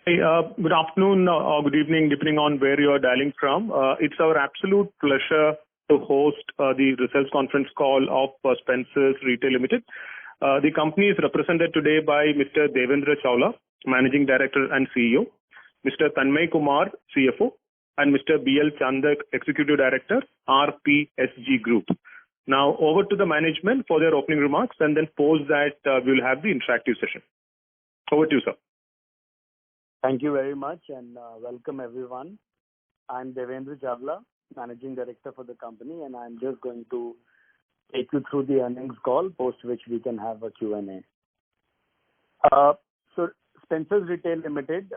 Hey, good afternoon or good evening, depending on where you are dialing from. It's our absolute pleasure to host the results conference call of Spencer's Retail Limited. The company is represented today by Mr. Devendra Chawla, Managing Director and CEO, Mr. Tanmay Kumar, CFO, and Mr. B.L. Chandak, Executive Director, RPSG Group. Now, over to the management for their opening remarks, and then post that we'll have the interactive session. Over to you, sir. Thank you very much and welcome everyone. I'm Devendra Chawla, Managing Director for the company, and I'm just going to take you through the earnings call, post which we can have a Q&A. So Spencer's Retail Limited,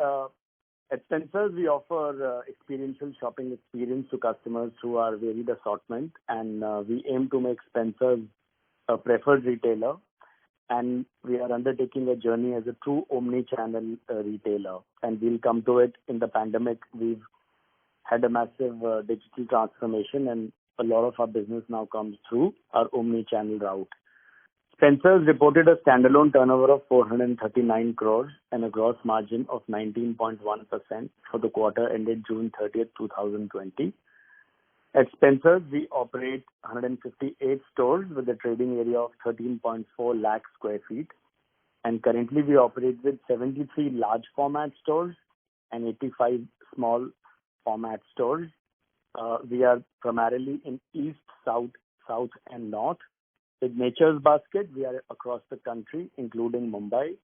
at Spencer's we offer experiential shopping experience to customers through our varied assortment, and we aim to make Spencer's a preferred retailer, and we are undertaking a journey as a true omni-channel retailer, and we'll come to it. In the pandemic, we've had a massive digital transformation, and a lot of our business now comes through our omni-channel route. Spencer's reported a standalone turnover of 439 crores and a gross margin of 19.1% for the quarter ended June 30th, 2020. At Spencer's, we operate 158 stores with a trading area of 13.4 lakh square feet. And currently we operate with 73 large format stores and 85 small format stores. We are primarily in East, South and North. With Nature's Basket, we are across the country, including Mumbai.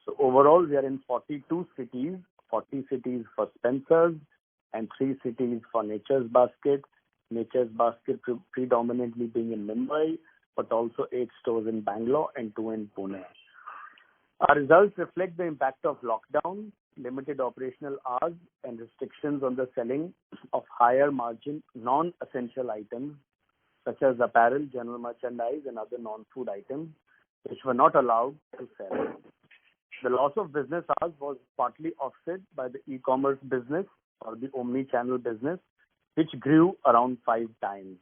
So overall, we are in 42 cities, 40 cities for Spencer's and 3 cities for Nature's Basket. Nature's Basket predominantly being in Mumbai, but also 8 stores in Bangalore and 2 in Pune. Our results reflect the impact of lockdown, limited operational hours, and restrictions on the selling of higher margin non-essential items such as apparel, general merchandise, and other non-food items, which were not allowed to sell. The loss of business hours was partly offset by the e-commerce business or the omni-channel business, which grew around 5 times.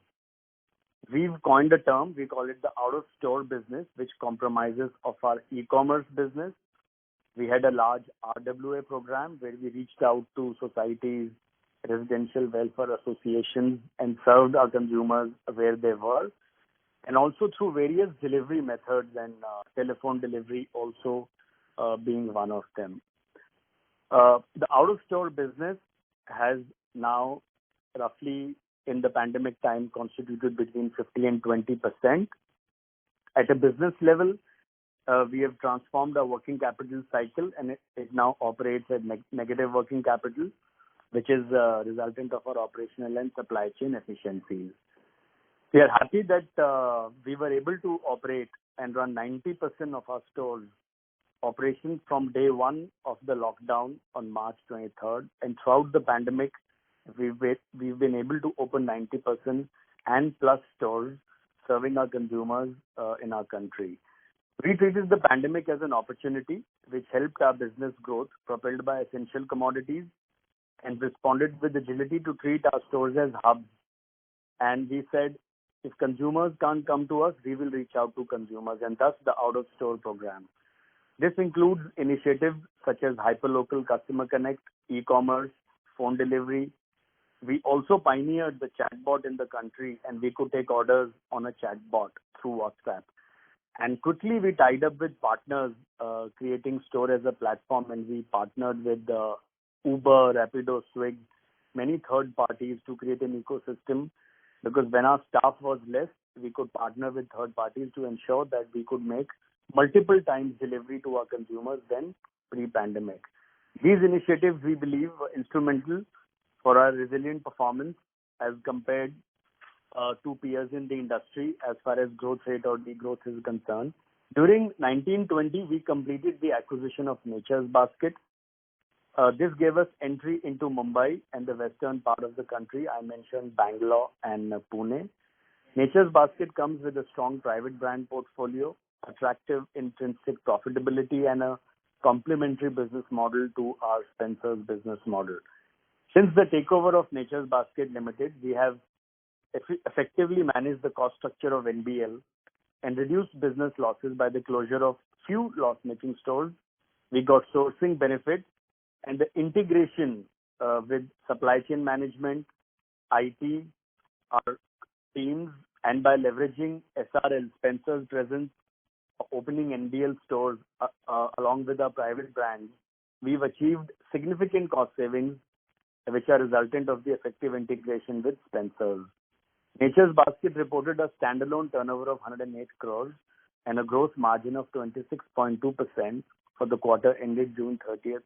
We've coined a term, we call it the out-of-store business, which compromises of our e-commerce business. We had a large RWA program where we reached out to societies, residential welfare associations, and served our consumers where they were, and also through various delivery methods, and telephone delivery also being one of them. The out-of-store business has now roughly in the pandemic time constituted between 50 and 20%. At a business level, we have transformed our working capital cycle, and it now operates at negative working capital, which is a resultant of our operational and supply chain efficiencies. We are happy that we were able to operate and run 90% of our stores operations from day one of the lockdown on March 23rd, and throughout the pandemic, we've been able to open 90% and plus stores serving our consumers in our country. We treated the pandemic as an opportunity which helped our business growth propelled by essential commodities, and responded with agility to treat our stores as hubs. And we said, if consumers can't come to us, we will reach out to consumers, and thus the out-of-store program. This includes initiatives such as hyperlocal customer connect, e-commerce, phone delivery. We also pioneered the chatbot in the country, and we could take orders on a chatbot through WhatsApp. And quickly we tied up with partners, creating store as a platform, and we partnered with Uber, Rapido, Swiggy, many third parties to create an ecosystem, because when our staff was less, we could partner with third parties to ensure that we could make multiple times delivery to our consumers than pre-pandemic. These initiatives, we believe, were instrumental for our resilient performance as compared to peers in the industry as far as growth rate or degrowth is concerned. During 1920, we completed the acquisition of Nature's Basket. This gave us entry into Mumbai and the western part of the country. I mentioned Bangalore and Pune. Nature's Basket comes with a strong private brand portfolio, attractive intrinsic profitability, and a complementary business model to our Spencer's business model. Since the takeover of Nature's Basket Limited, we have effectively managed the cost structure of NBL and reduced business losses by the closure of few loss-making stores. We got sourcing benefits and the integration with supply chain management, IT, our teams, and by leveraging SRL, Spencer's presence, opening NBL stores along with our private brands, we've achieved significant cost savings, which are resultant of the effective integration with Spencer's. Nature's Basket reported a standalone turnover of 108 crores and a gross margin of 26.2% for the quarter ended June 30th,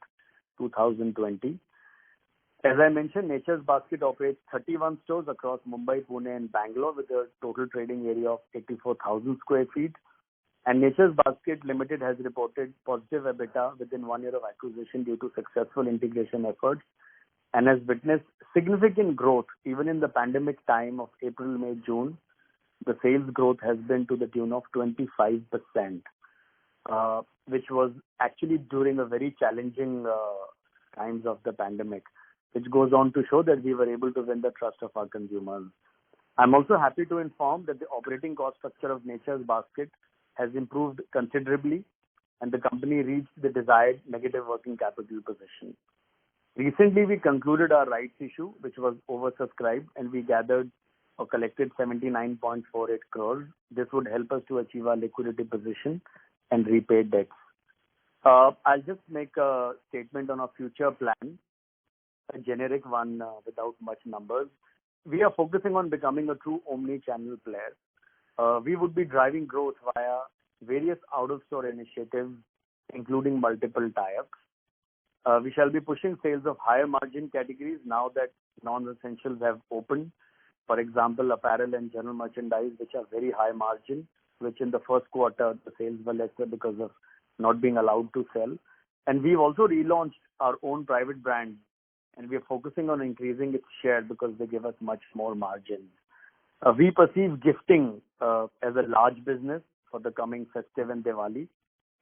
2020. As I mentioned, Nature's Basket operates 31 stores across Mumbai, Pune, and Bangalore with a total trading area of 84,000 square feet. And Nature's Basket Limited has reported positive EBITDA within 1 year of acquisition due to successful integration efforts and has witnessed significant growth even in the pandemic time of April, May, June. The sales growth has been to the tune of 25%, which was actually during a very challenging times of the pandemic, which goes on to show that we were able to win the trust of our consumers. I'm also happy to inform that the operating cost structure of Nature's Basket has improved considerably and the company reached the desired negative working capital position. Recently, we concluded our rights issue, which was oversubscribed, and we gathered or collected 79.48 crores. This would help us to achieve our liquidity position and repay debts. I'll just make a statement on our future plan, a generic one without much numbers. We are focusing on becoming a true omni-channel player. We would be driving growth via various out-of-store initiatives, including multiple tie-ups. We shall be pushing sales of higher margin categories now that non-essentials have opened. For example, apparel and general merchandise, which are very high margin, which in the first quarter, the sales were lesser because of not being allowed to sell. And we've also relaunched our own private brand, and we are focusing on increasing its share because they give us much more margin. We perceive gifting as a large business for the coming festive and Diwali.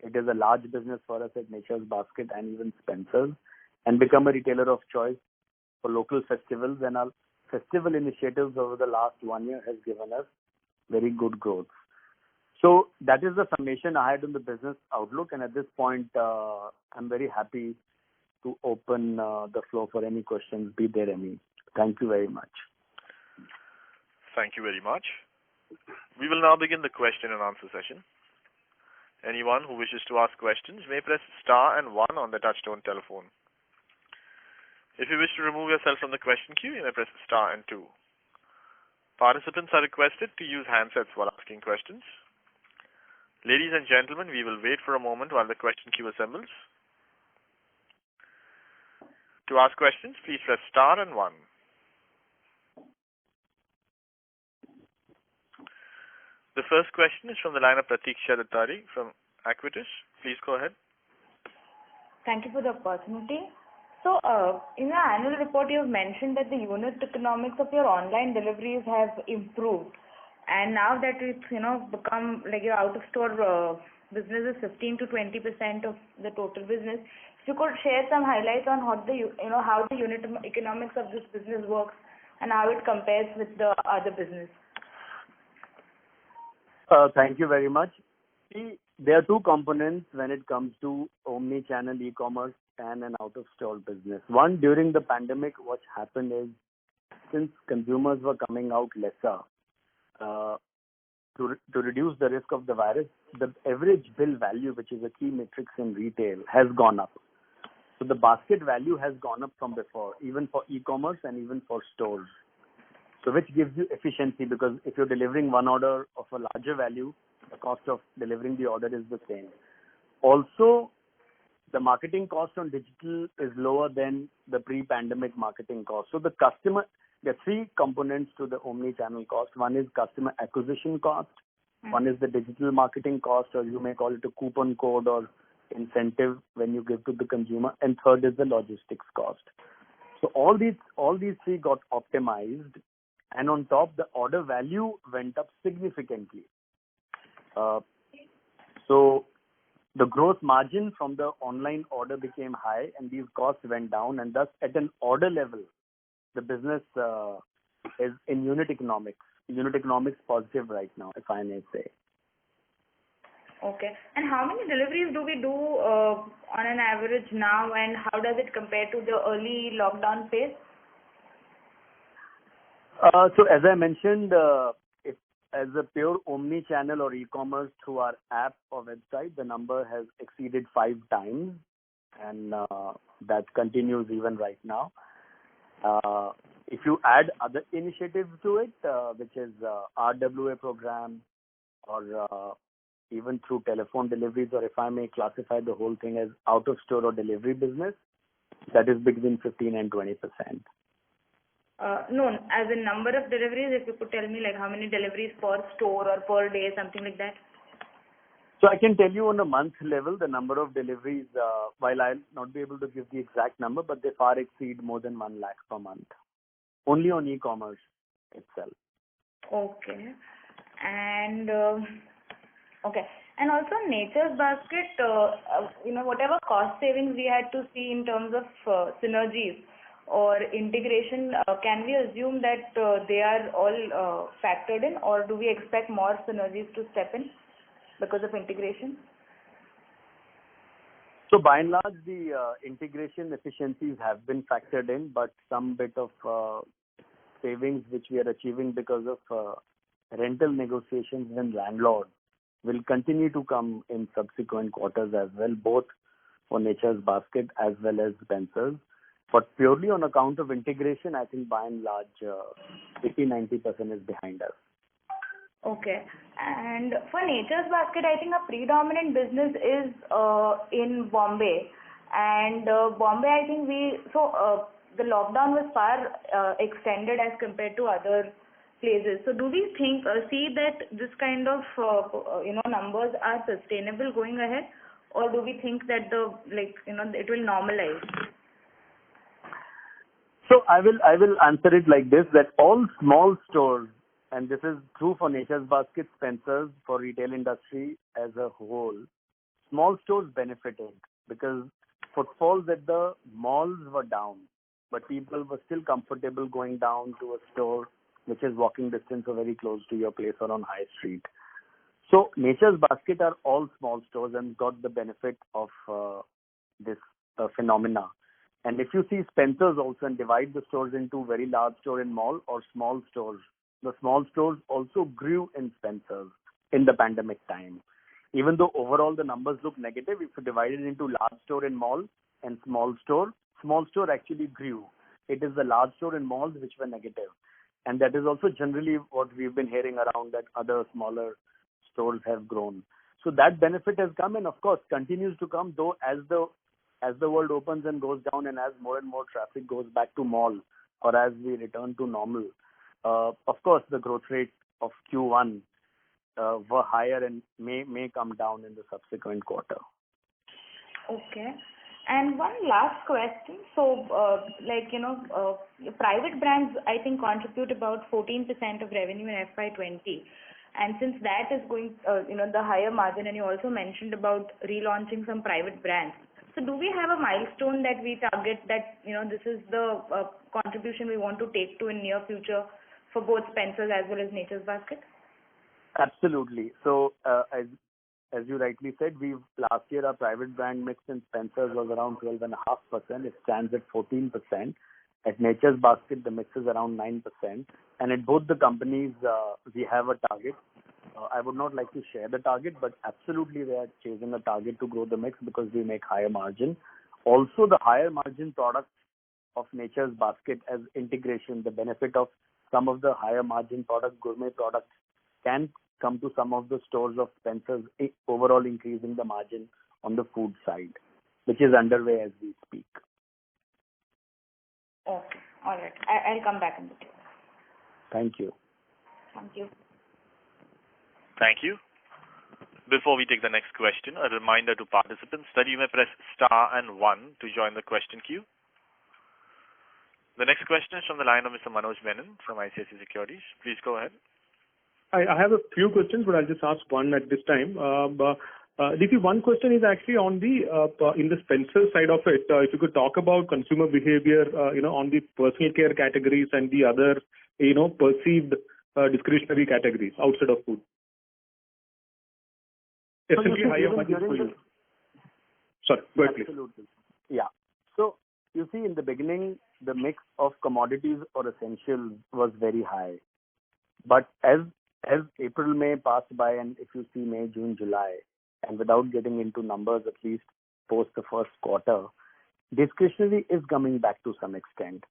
It is a large business for us at Nature's Basket and even Spencer's, and become a retailer of choice for local festivals. And our festival initiatives over the last 1 year has given us very good growth. So that is the summation I had on the business outlook. And at this point, I'm very happy to open the floor for any questions, be there any. Thank you very much. Thank you very much. We will now begin the question and answer session. Anyone who wishes to ask questions may press star and 1 on the touchtone telephone. If you wish to remove yourself from the question queue, you may press star and 2. Participants are requested to use handsets while asking questions. Ladies and gentlemen, we will wait for a moment while the question queue assembles. To ask questions, please press star and 1. The first question is from the line of Pratiksha Dattari from Aquitus. Please go ahead. Thank you for the opportunity. So, in the annual report, you have mentioned that the unit economics of your online deliveries have improved, and now that it's become like your out-of-store business is 15 to 20% of the total business. If you could share some highlights on how the unit economics of this business works and how it compares with the other business. Thank you very much. See, there are two components when it comes to omni-channel e-commerce and an out-of-store business. One, during the pandemic, what happened is, since consumers were coming out lesser, to reduce the risk of the virus, the average bill value, which is a key matrix in retail, has gone up. So the basket value has gone up from before, even for e-commerce and even for stores. So which gives you efficiency, because if you're delivering one order of a larger value, the cost of delivering the order is the same. Also, the marketing cost on digital is lower than the pre-pandemic marketing cost. So there are three components to the omni-channel cost. One is customer acquisition cost. One is the digital marketing cost, or you may call it a coupon code or incentive when you give to the consumer. And third is the logistics cost. So all these three got optimized. And on top, the order value went up significantly. So the gross margin from the online order became high, and these costs went down. And thus, at an order level, the business is in unit economics positive right now, if I may say. Okay. And how many deliveries do we do on an average now, and how does it compare to the early lockdown phase? So as I mentioned, if as a pure omni-channel or e-commerce through our app or website, the number has exceeded 5 times, and that continues even right now. If you add other initiatives to it, which is RWA program or even through telephone deliveries, or if I may classify the whole thing as out of store or delivery business, that is between 15 and 20%. No, as in number of deliveries, if you could tell me like how many deliveries per store or per day, something like that. So I can tell you on a month level, the number of deliveries, while I'll not be able to give the exact number, but they far exceed more than 1 lakh per month, only on e-commerce itself. Okay. And okay. And also Nature's Basket, whatever cost savings we had to see in terms of synergies or integration, can we assume that they are all factored in, or do we expect more synergies to step in because of integration? So by and large, the integration efficiencies have been factored in, but some bit of savings which we are achieving because of rental negotiations with landlords will continue to come in subsequent quarters as well, both for Nature's Basket as well as Spencer's. But purely on account of integration, I think by and large, 80-90% is behind us. Okay. And for Nature's Basket, I think a predominant business is in Bombay. And Bombay, I think the lockdown was far extended as compared to other places. So do we see that this kind of numbers are sustainable going ahead, or do we think that it will normalize? So I will answer it like this, that all small stores, and this is true for Nature's Basket, Spencer's, for retail industry as a whole, small stores benefited because footfalls at the malls were down, but people were still comfortable going down to a store which is walking distance or very close to your place or on high street. So Nature's Basket are all small stores and got the benefit of this phenomena. And if you see Spencer's also and divide the stores into very large store in mall or small stores, the small stores also grew in Spencer's in the pandemic time. Even though overall the numbers look negative, if you divide it into large store in mall and small store actually grew. It is the large store in malls which were negative. And that is also generally what we've been hearing around, that other smaller stores have grown. So that benefit has come and of course continues to come, though as the world opens and goes down and as more and more traffic goes back to mall or as we return to normal, of course the growth rate of Q1 were higher and may come down in the subsequent quarter. Okay. And one last question. So, private brands, I think, contribute about 14% of revenue in FY20. And since that is going, the higher margin, and you also mentioned about relaunching some private brands. So do we have a milestone that we target that, this is the contribution we want to take to in near future for both Spencer's as well as Nature's Basket? Absolutely. So, as you rightly said, last year our private brand mix in Spencer's was around 12.5%. It stands at 14%. At Nature's Basket, the mix is around 9%. And at both the companies, we have a target. I would not like to share the target, but absolutely we are chasing a target to grow the mix because we make higher margin. Also, the higher margin products of Nature's Basket as integration, the benefit of some of the higher margin products, gourmet products, can come to some of the stores of Spencer's, overall increasing the margin on the food side, which is underway as we speak. Okay. All right. I'll come back in the queue. Thank you. Thank you. Thank you. Before we take the next question, a reminder to participants that you may press star and 1 to join the question queue. The next question is from the line of Mr. Manoj Menon from ICICI Securities. Please go ahead. I have a few questions, but I'll just ask one at this time. DP, one question is actually on the in the Spencer side of it. If you could talk about consumer behavior, on the personal care categories and the other, perceived discretionary categories outside of food. essentially higher margins for you. Sorry, go ahead, please. Absolutely. Yeah. So you see, in the beginning, the mix of commodities or essentials was very high. But as April, May passed by, and if you see May, June, July, and without getting into numbers, at least post the first quarter, discretionary is coming back to some extent.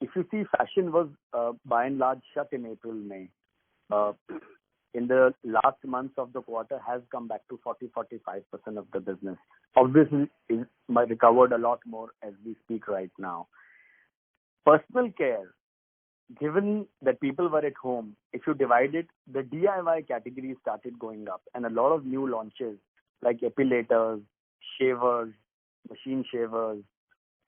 If you see, fashion was by and large shut in April, May. In the last months of the quarter has come back to 40-45% of the business. Obviously, it recovered a lot more as we speak right now. Personal care, given that people were at home, if you divide it, the DIY category started going up, and a lot of new launches like epilators, shavers, machine shavers,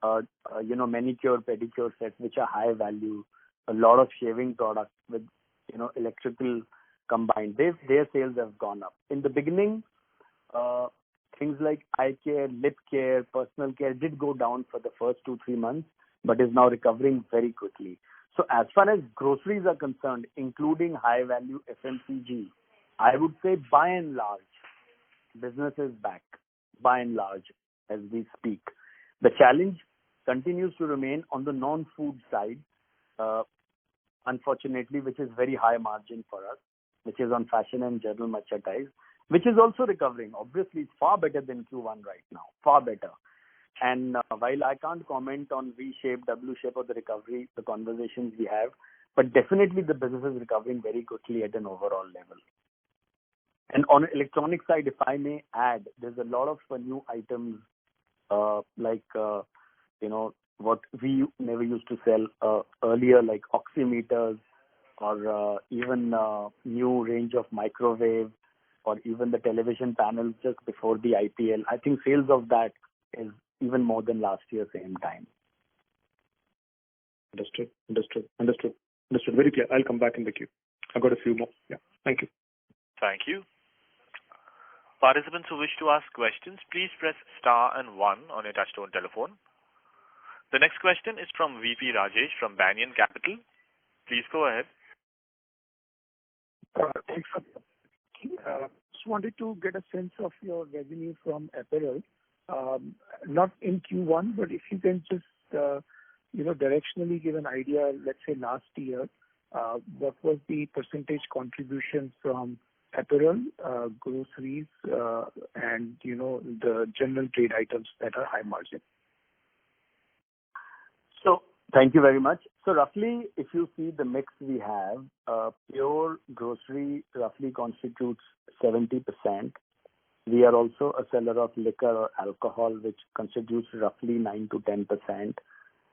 manicure, pedicure sets, which are high value, a lot of shaving products with, electrical combined. Their sales have gone up. In the beginning, things like eye care, lip care, personal care did go down for the first 2-3 months, but is now recovering very quickly. So as far as groceries are concerned, including high value FMCG, I would say by and large, business is back, by and large, as we speak. The challenge continues to remain on the non-food side, unfortunately, which is very high margin for us, which is on fashion and general merchandise, which is also recovering. Obviously, it's far better than Q1 right now, far better. And while I can't comment on V-shape, W-shape of the recovery, the conversations we have, but definitely the business is recovering very quickly at an overall level. And on the electronic side, if I may add, there's a lot of new items what we never used to sell earlier, like oximeters, or even new range of microwave, or even the television panels just before the IPL. I think sales of that is even more than last year same time. Understood. Very clear. I'll come back in the queue. I've got a few more. Yeah. Thank you. Thank you. Participants who wish to ask questions, please press star and 1 on your touchtone telephone. The next question is from VP Rajesh from Banyan Capital. Please go ahead. Thanks. Just wanted to get a sense of your revenue from apparel, not in Q1, but if you can just directionally give an idea. Let's say last year, what was the percentage contribution from apparel, groceries, and the general trade items that are high margin? So thank you very much. So roughly, if you see the mix we have, pure grocery roughly constitutes 70%. We are also a seller of liquor or alcohol, which constitutes roughly 9 to 10%.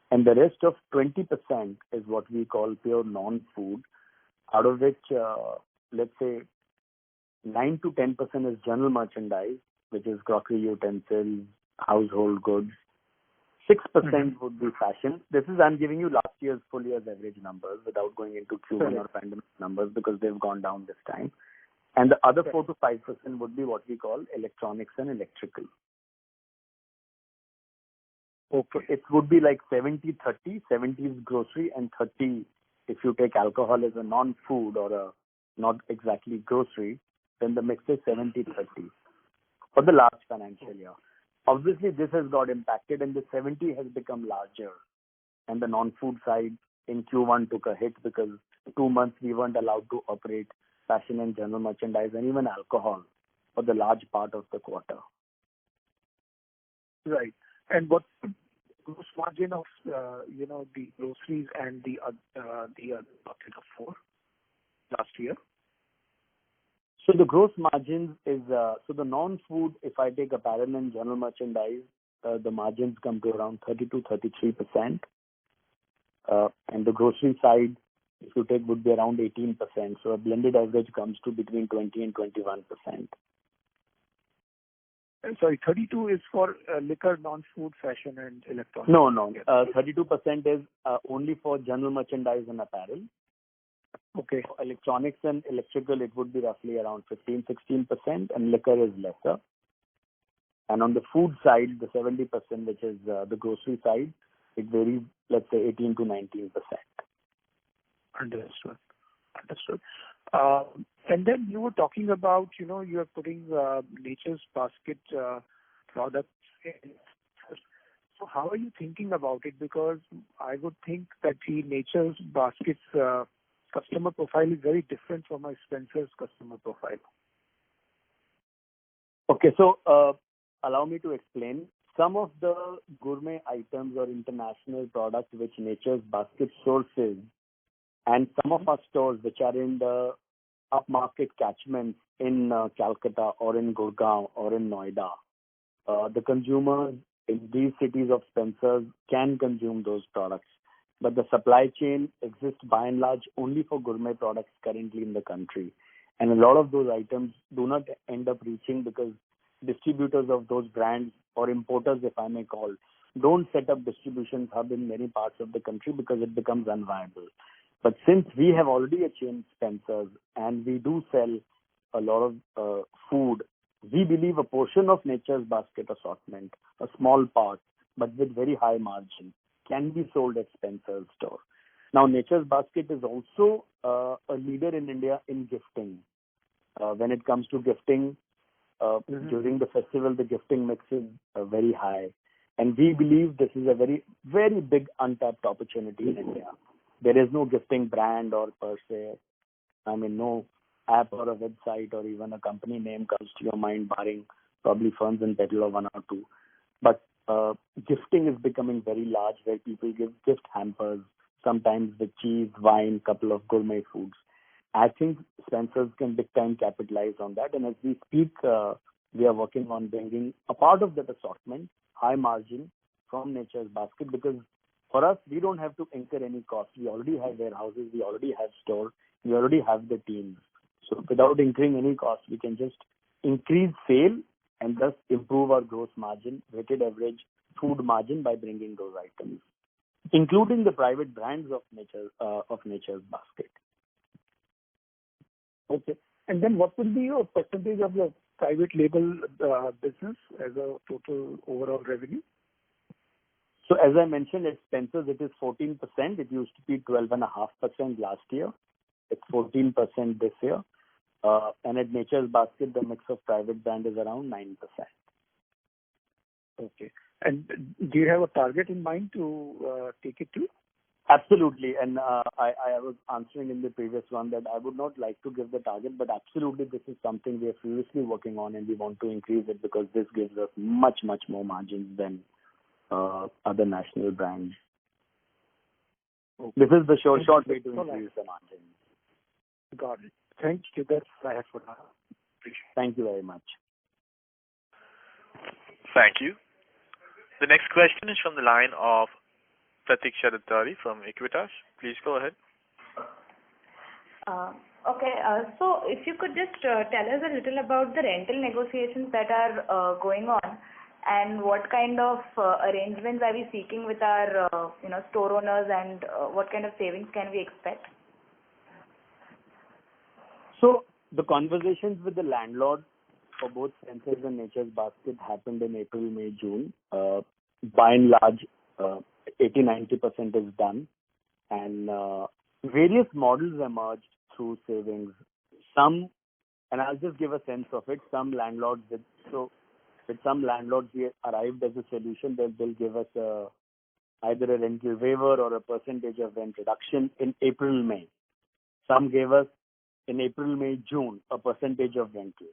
And the rest of 20% is what we call pure non-food, out of which, let's say, 9 to 10% is general merchandise, which is crockery, utensils, household goods. 6% would be fashion. I'm giving you last year's full year's average numbers without going into Q1 or pandemic numbers because they've gone down this time. And the other 4 to 5% would be what we call electronics and electrical. Okay. It would be like 70-30. 70 is grocery and 30, if you take alcohol as a non-food or a not exactly grocery, then the mix is 70-30 for the last financial year. Obviously, this has got impacted and the 70 has become larger. And the non-food side in Q1 took a hit because 2 months we weren't allowed to operate fashion and general merchandise and even alcohol for the large part of the quarter. Right. And what gross margin of the groceries and the other bucket of 4 last year? So the gross margins is, so the non-food, if I take apparel and general merchandise, the margins come to around 30-33%. And the grocery side, if you take, would be around 18%. So a blended average comes to between 20 and 21%. Sorry, 32 is for liquor, non-food, fashion, and electronics. No. 32% is only for general merchandise and apparel. Okay. For electronics and electrical, it would be roughly around 15-16%, and liquor is lesser. And on the food side, the 70%, which is the grocery side, it varies, let's say, 18 to 19%. Understood. And then you were talking about, you are putting Nature's Basket products in. So how are you thinking about it? Because I would think that the Nature's Basket's customer profile is very different from my Spencer's customer profile. Okay, so allow me to explain. Some of the gourmet items or international products which Nature's Basket sources, and some of our stores which are in the upmarket catchments in Calcutta or in Gurgaon or in Noida, the consumers in these cities of Spencer's can consume those products. But the supply chain exists by and large only for gourmet products currently in the country. And a lot of those items do not end up reaching because distributors of those brands, or importers if I may call, don't set up distribution hub in many parts of the country because it becomes unviable. But since we have already achieved Spencer's and we do sell a lot of food, we believe a portion of Nature's Basket assortment, a small part, but with very high margin, can be sold at Spencer's store. Now, Nature's Basket is also a leader in India in gifting. When it comes to gifting, during the festival, the gifting mix is very high. And we believe this is a very, very big untapped opportunity in India. There is no gifting brand or per se, no app or a website or even a company name comes to your mind, barring probably Ferns and Petal or one or two. But gifting is becoming very large, where people give gift hampers, sometimes with cheese, wine, couple of gourmet foods. I think Spencer's can big time capitalize on that. And as we speak, we are working on bringing a part of that assortment, high margin, from Nature's Basket, because for us, we don't have to incur any cost. We already have warehouses, we already have stores, we already have the teams. So without incurring any cost, we can just increase sale and thus improve our gross margin, weighted average food margin by bringing those items, including the private brands of Nature's Basket. Okay. And then what will be your percentage of your private label business as a total overall revenue? So as I mentioned, at Spencer's, it is 14%. It used to be 12.5% last year. It's 14% this year. And at Nature's Basket, the mix of private brand is around 9%. Okay. And do you have a target in mind to take it to? Absolutely. And I was answering in the previous one that I would not like to give the target, but absolutely this is something we are seriously working on, and we want to increase it because this gives us much, much more margins than other national brands. Okay. This is the short way to increase the margins. Got it. Thank you. That's what I have for now. Appreciate it. Thank you very much. Thank you. The next question is from the line of Pratiksha Dattari from Equitas. Please go ahead. Okay. So if you could just tell us a little about the rental negotiations that are going on, and what kind of arrangements are we seeking with our store owners, and what kind of savings can we expect? So the conversations with the landlord for both Spencer's and Nature's Basket happened in April, May, June. By and large, 80-90% is done, and various models emerged through savings. Some, and I'll just give a sense of it. With some landlords, we arrived as a solution that they'll give us either a rental waiver or a percentage of rent reduction in April, May. Some gave us in April, May, June a percentage of rental.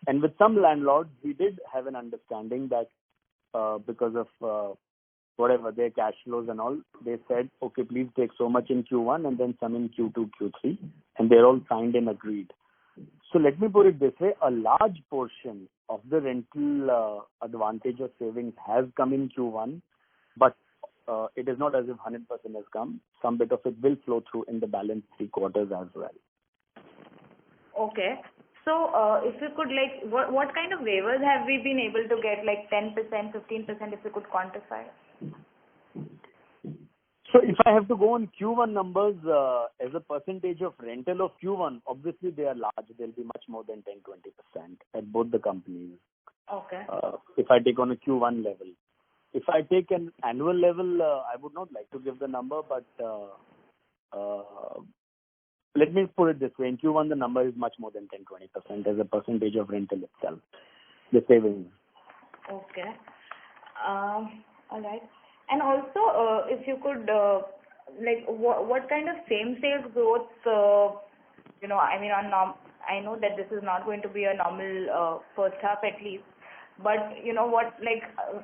And with some landlords, we did have an understanding that because of whatever their cash flows and all, they said, okay, please take so much in Q1 and then some in Q2, Q3, and they're all signed and agreed. So let me put it this way, a large portion of the rental advantage or savings has come in Q1, but it is not as if 100% has come. Some bit of it will flow through in the balance 3 quarters as well. Okay. So if you could, what kind of waivers have we been able to get, like 10%, 15%, if you could quantify? So if I have to go on Q1 numbers as a percentage of rental of Q1, obviously they are large. They'll be much more than 10-20% at both the companies. Okay. If I take on a Q1 level. If I take an annual level, I would not like to give the number, but let me put it this way. In Q1, the number is much more than 10-20% as a percentage of rental itself, the savings. Okay. All right. And also, if you could, like, what kind of same sales growth, I mean, I know that this is not going to be a normal first half at least, but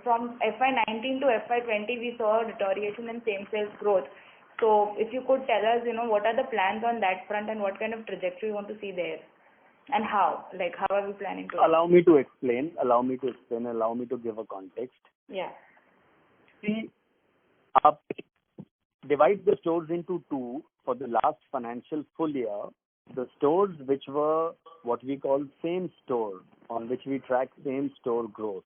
from FY19 to FY20, we saw a deterioration in same sales growth. So if you could tell us, what are the plans on that front and what kind of trajectory you want to see there? And how? Like, how are we planning to? Allow me to explain. Allow me to give a context. Yeah. See, divide the stores into two. For the last financial full year, the stores which were what we call same store, on which we track same store growth,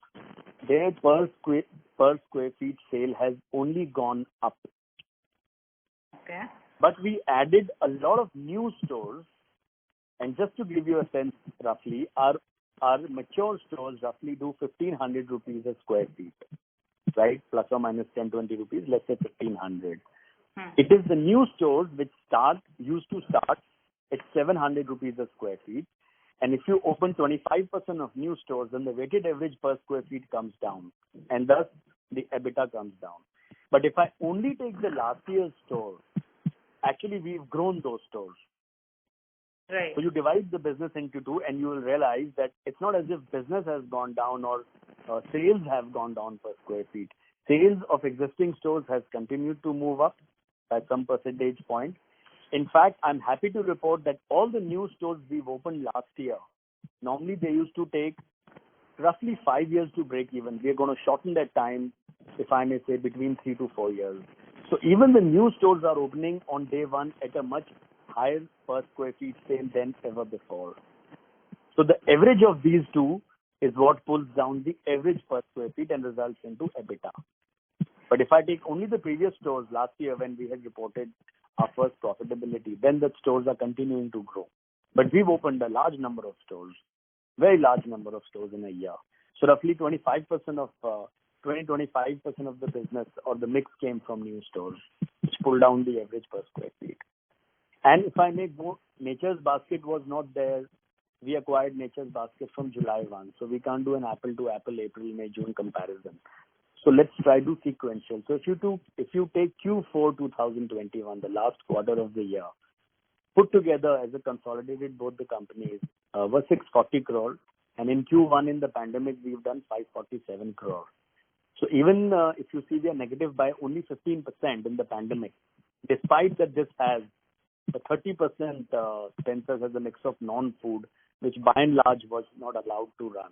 their per square feet sale has only gone up. Okay. But we added a lot of new stores, and just to give you a sense, roughly, our mature stores roughly do 1,500 rupees a square feet, right? Plus or minus 10-20 rupees, let's say 1,500. It is the new stores which used to start at 700 rupees a square feet. And if you open 25% of new stores, then the weighted average per square feet comes down, and thus the EBITDA comes down. But if I only take the last year's store, actually we've grown those stores. Right. So you divide the business into two, and you will realize that it's not as if business has gone down or sales have gone down per square feet. Sales of existing stores has continued to move up by some percentage point. In fact, I'm happy to report that all the new stores we've opened last year, normally they used to take roughly 5 years to break even. We're going to shorten that time, if I may say, between 3 to 4 years. So even the new stores are opening on day one at a much higher per square feet sale than ever before. So the average of these two is what pulls down the average per square feet and results into EBITDA. But if I take only the previous stores last year when we had reported our first profitability, then the stores are continuing to grow. But we've opened a large number of stores, very large number of stores in a year. So roughly 25% of the business or the mix came from new stores, which pulled down the average per square feet. And if I make more, Nature's Basket was not there. We acquired Nature's Basket from July 1. So we can't do an apple to apple April, May, June comparison. So let's try to sequential. So if you take Q4 2021, the last quarter of the year, put together as a consolidated, both the companies were 640 crore, and in Q1 in the pandemic we've done 547 crore. So even if you see they are negative by only 15% in the pandemic, despite that this has a 30% Spencer's as a mix of non-food, which by and large was not allowed to run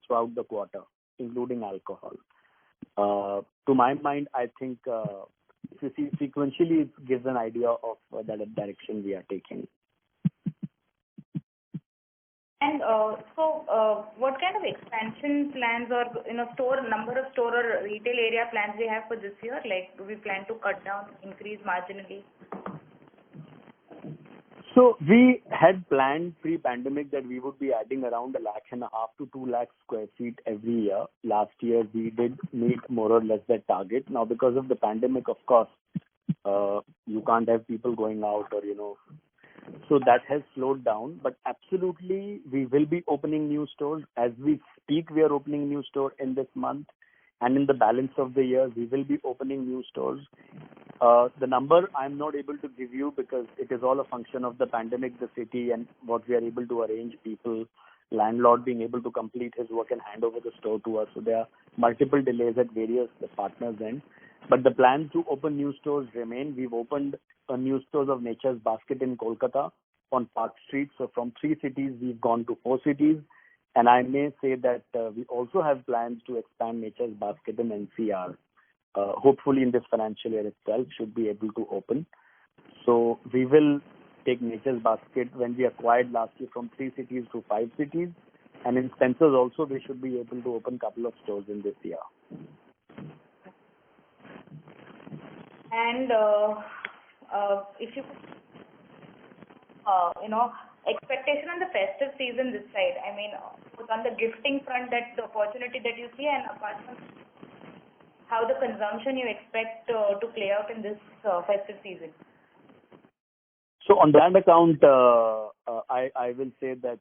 throughout the quarter, including alcohol. To my mind, I think if you see sequentially, it gives an idea of that direction we are taking. And what kind of expansion plans or number of store or retail area plans we have for this year? Like, do we plan to cut down, increase marginally? So we had planned pre-pandemic that we would be adding around 1.5 lakh to 2 lakh square feet every year. Last year we did meet more or less that target. Now because of the pandemic, of course, you can't have people going out or so that has slowed down. But absolutely, we will be opening new stores as we speak. We are opening new store in this month, and in the balance of the year, we will be opening new stores. The number I'm not able to give you because it is all a function of the pandemic, the city, and what we are able to arrange, people, landlord being able to complete his work and hand over the store to us. So there are multiple delays at various partners' end. But the plan to open new stores remain. We've opened a new stores of Nature's Basket in Kolkata on Park Street. So from 3 cities, we've gone to 4 cities. And I may say that we also have plans to expand Nature's Basket in NCR. Hopefully in this financial year itself should be able to open. So we will take Nature's Basket when we acquired last year from 3 cities to 5 cities. And in Spencer's also we should be able to open a couple of stores in this year. And if you expectation on the festive season this side, I mean, on the gifting front, that the opportunity that you see, and apart from how the consumption you expect to play out in this festive season. So on that account, I will say that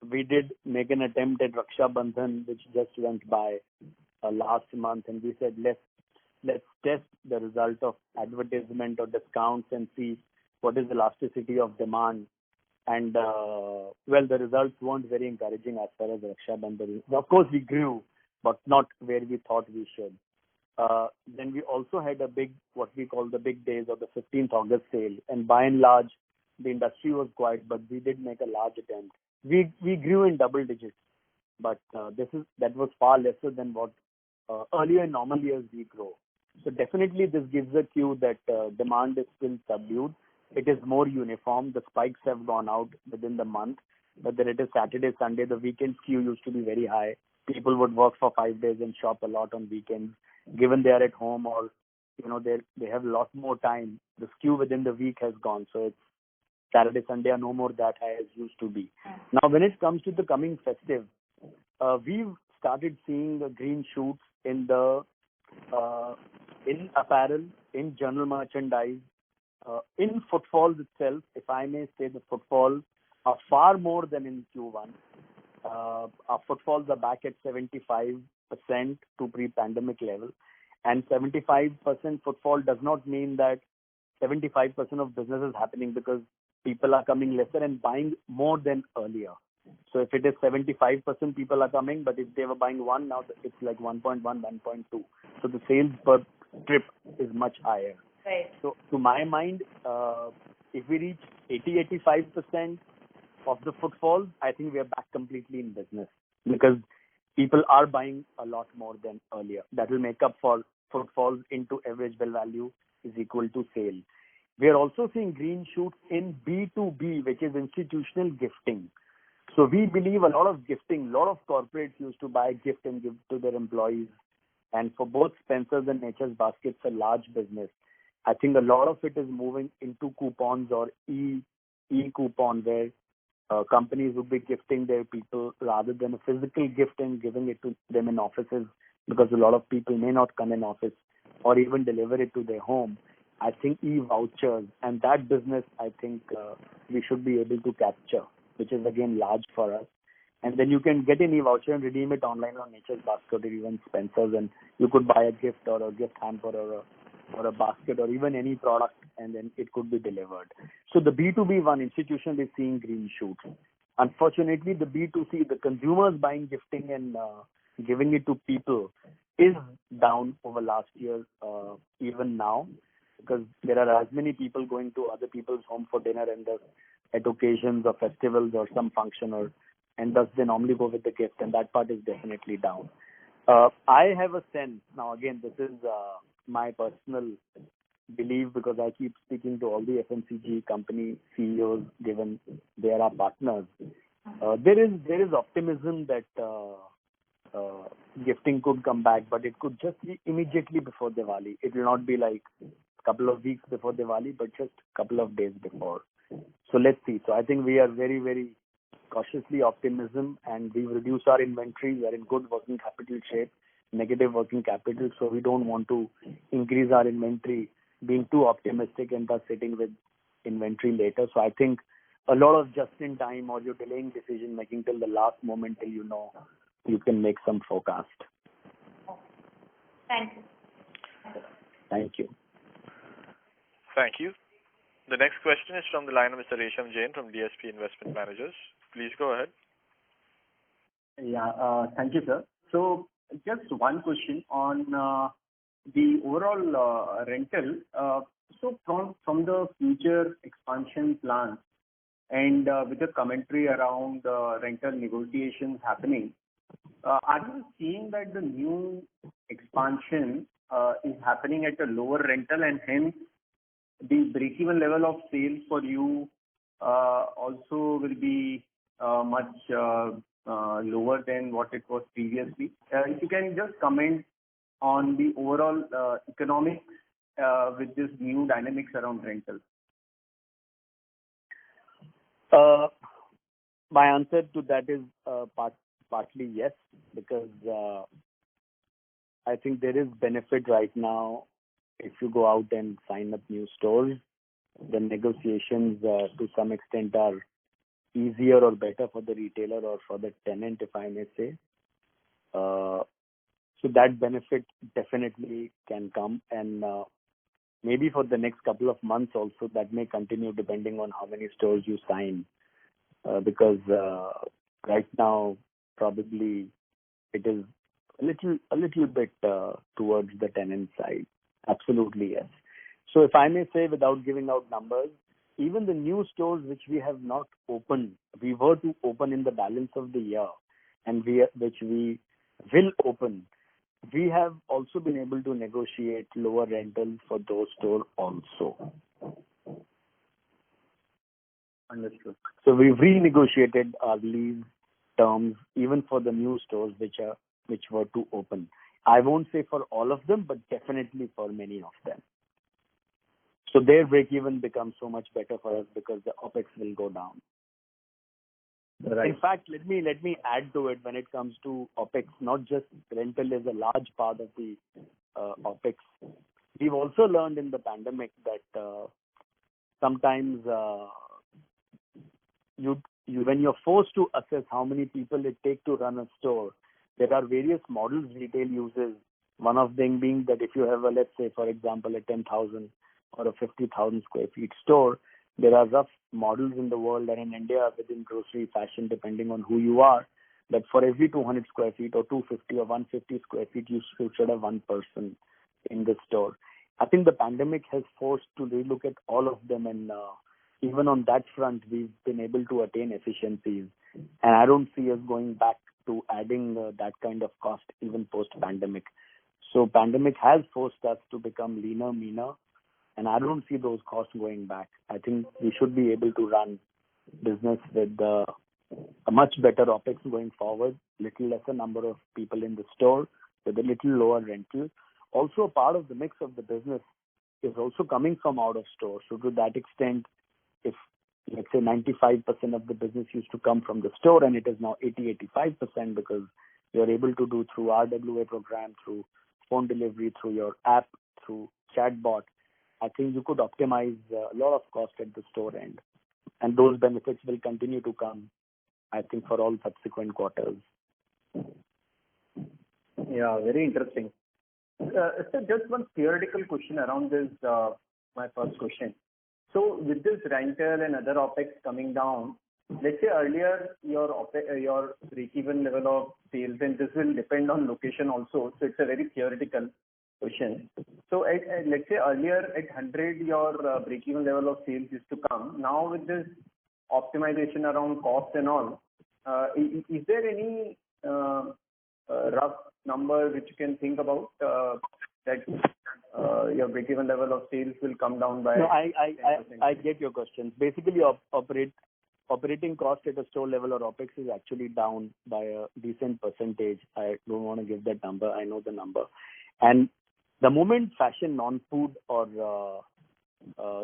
we did make an attempt at Raksha Bandhan, which just went by last month, and we said let's test the result of advertisement or discounts and see what is the elasticity of demand. And well, the results weren't very encouraging as far as Raksha Bandhan. Of course, we grew, but not where we thought we should. Then we also had a big, what we call the big days of the 15th August sale, and by and large, the industry was quiet, but we did make a large attempt. We grew in double digits, but that was far lesser than what earlier in normal years we grow. So definitely this gives a cue that demand is still subdued. It is more uniform. The spikes have gone out within the month, whether it is Saturday, Sunday. The weekend skew used to be very high. People would work for 5 days and shop a lot on weekends. Given they are at home or they have a lot more time, the skew within the week has gone. So it's Saturday, Sunday are no more that high as used to be. Now, when it comes to the coming festive, we've started seeing the green shoots in the in apparel, in general merchandise, in footfalls itself. If I may say, the footfalls are far more than in Q1. Our footfalls are back at 75% to pre-pandemic level, and 75% footfall does not mean that 75% of business is happening, because people are coming lesser and buying more than earlier. So if it is 75% people are coming, but if they were buying one, now it's like 1.1, 1.2. So the sales per trip is much higher. Right. So to my mind, if we reach 80-85% of the footfalls, I think we are back completely in business, because people are buying a lot more than earlier. That will make up for footfalls into average bill value is equal to sale. We are also seeing green shoots in B2B, which is institutional gifting. So we believe a lot of gifting, a lot of corporates used to buy gift and give to their employees. And for both Spencer's and Nature's Basket, it's a large business. I think a lot of it is moving into coupons or e-coupon, where companies would be gifting their people rather than a physical gift and giving it to them in offices, because a lot of people may not come in office or even deliver it to their home. I think e-vouchers and that business, I think we should be able to capture, which is again large for us. And then you can get an e-voucher and redeem it online on Nature's Basket or even Spencer's, and you could buy a gift or a gift hamper or a basket or even any product, and then it could be delivered. So the B2B one, institution, is seeing green shoots. Unfortunately, the B2C, the consumers buying gifting and giving it to people, is down over last year, even now, because there are as many people going to other people's home for dinner and at occasions or festivals or some function, and thus they normally go with the gift, and that part is definitely down. I have a sense, now again, this is my personal belief, because I keep speaking to all the FMCG company CEOs, given they are our partners. There is optimism that gifting could come back, but it could just be immediately before Diwali. It will not be like a couple of weeks before Diwali, but just a couple of days before. So let's see. So I think we are very, very cautiously optimism, and we've reduced our inventory. We are in good working capital shape, negative working capital, so we don't want to increase our inventory being too optimistic and thus sitting with inventory later. So I think a lot of just in time, or you're delaying decision making till the last moment till you can make some forecast. Thank you. Thank you. Thank you. The next question is from the line of Mr. Resham Jain from DSP Investment Managers. Please go ahead. Yeah, thank you, sir. So just one question on the overall rental. So from the future expansion plans and with the commentary around rental negotiations happening, are you seeing that the new expansion is happening at a lower rental, and hence the break-even level of sales for you also will be much lower than what it was previously? If you can just comment on the overall economics with this new dynamics around rental. My answer to that is partly yes, because I think there is benefit right now if you go out and sign up new stores. the negotiations to some extent are easier or better for the retailer or for the tenant, if I may say. So that benefit definitely can come, and maybe for the next couple of months also that may continue depending on how many stores you sign, because right now probably it is a little bit towards the tenant side. Absolutely, yes. So if I may say, without giving out numbers, even the new stores which we have not opened, we were to open in the balance of the year, and which we will open, we have also been able to negotiate lower rentals for those stores also. Understood. So we've renegotiated our lease terms even for the new stores which were to open. I won't say for all of them, but definitely for many of them. So their break-even becomes so much better for us because the OPEX will go down. Right. In fact, let me add to it when it comes to OPEX. Not just rental is a large part of the OPEX. We've also learned in the pandemic that sometimes when you're forced to assess how many people it takes to run a store, there are various models retail uses. One of them being that if you have a, let's say, for example, a 10,000 or a 50,000 square feet store, there are rough models in the world and in India within grocery fashion, depending on who you are, that for every 200 square feet or 250 or 150 square feet, you should have one person in the store. I think the pandemic has forced to relook at all of them, and even on that front, we've been able to attain efficiencies. And I don't see us going back to adding that kind of cost even post-pandemic. So pandemic has forced us to become leaner, meaner, and I don't see those costs going back. I think we should be able to run business with a much better OPEX going forward, little lesser number of people in the store with a little lower rental. Also, a part of the mix of the business is also coming from out of store. So to that extent, if let's say 95% of the business used to come from the store and it is now 80-85% because you're able to do through RWA program, through phone delivery, through your app, through chatbot, I think you could optimize a lot of cost at the store end. And those benefits will continue to come, I think, for all subsequent quarters. Yeah, very interesting. So just one theoretical question around this, my first question. So with this rental and other OPEX coming down, let's say earlier your break-even level of sales, and this will depend on location also, so it's a very theoretical question. So let's say earlier at 100 your break-even level of sales used to come. Now with this optimization around cost and all, is there any rough number which you can think about that your break-even level of sales will come down by? No, I get your questions. Basically, operating cost at a store level or OPEX is actually down by a decent percentage. I don't want to give that number. I know the number. And the moment fashion, non-food or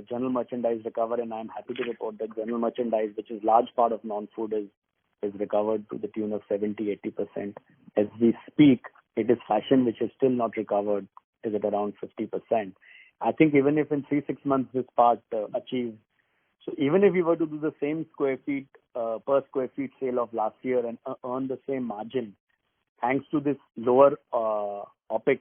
general merchandise recover, and I'm happy to report that general merchandise, which is large part of non-food, is recovered to the tune of 70-80%. As we speak, it is fashion which is still not recovered, is at around 50%. I think even if in 3-6 months this part achieves, so even if we were to do the same square feet per square feet sale of last year and earn the same margin, thanks to this lower OPEX,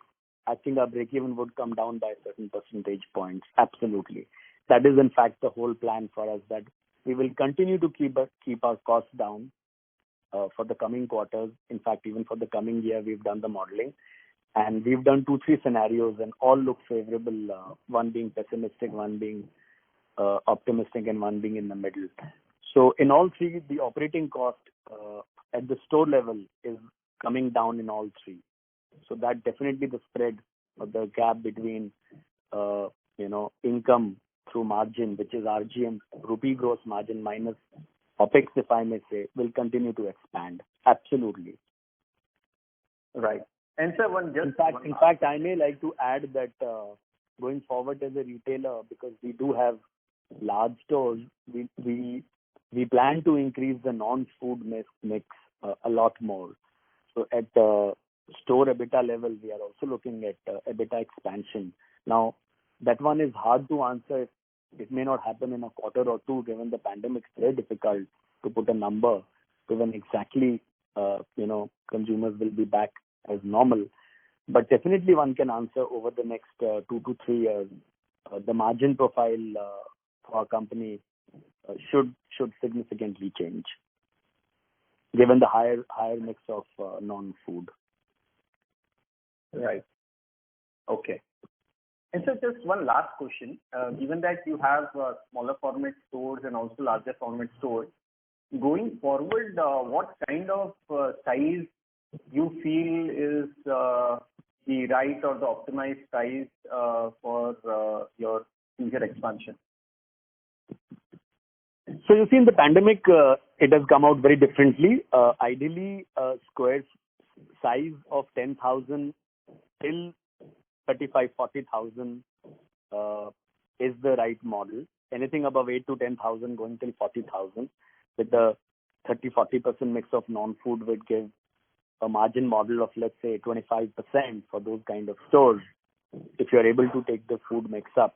I think our break-even would come down by certain percentage points. Absolutely. That is in fact the whole plan for us, that we will continue to keep our costs down for the coming quarters. In fact, even for the coming year, we've done the modeling. And we've done 2-3 scenarios and all look favorable, one being pessimistic, one being optimistic, and one being in the middle. So in all three, the operating cost at the store level is coming down in all three. So that definitely the spread or the gap between income through margin, which is RGM, rupee gross margin minus OPEX, if I may say, will continue to expand. Absolutely. Right. And sir, in fact, I may like to add that going forward as a retailer, because we do have large stores, we plan to increase the non-food mix a lot more. So at store EBITDA level, we are also looking at EBITDA expansion. Now, that one is hard to answer It may not happen in a quarter or two, given the pandemic. It's very difficult to put a number to when exactly, consumers will be back as normal. But definitely one can answer over the next 2 to 3 years, the margin profile for our company should significantly change, given the higher mix of non-food. Right. Okay. And so just one last question. Given that you have smaller format stores and also larger format stores, going forward, what kind of size you feel is the right or the optimized size for your future expansion? So you see, in the pandemic, it has come out very differently. Ideally, square size of 10,000 till 35-40,000 is the right model. Anything above 8 to 10,000 going till 40,000 with the 30-40% mix of non-food would give a margin model of, let's say, 25% for those kind of stores, if you're able to take the food mix up.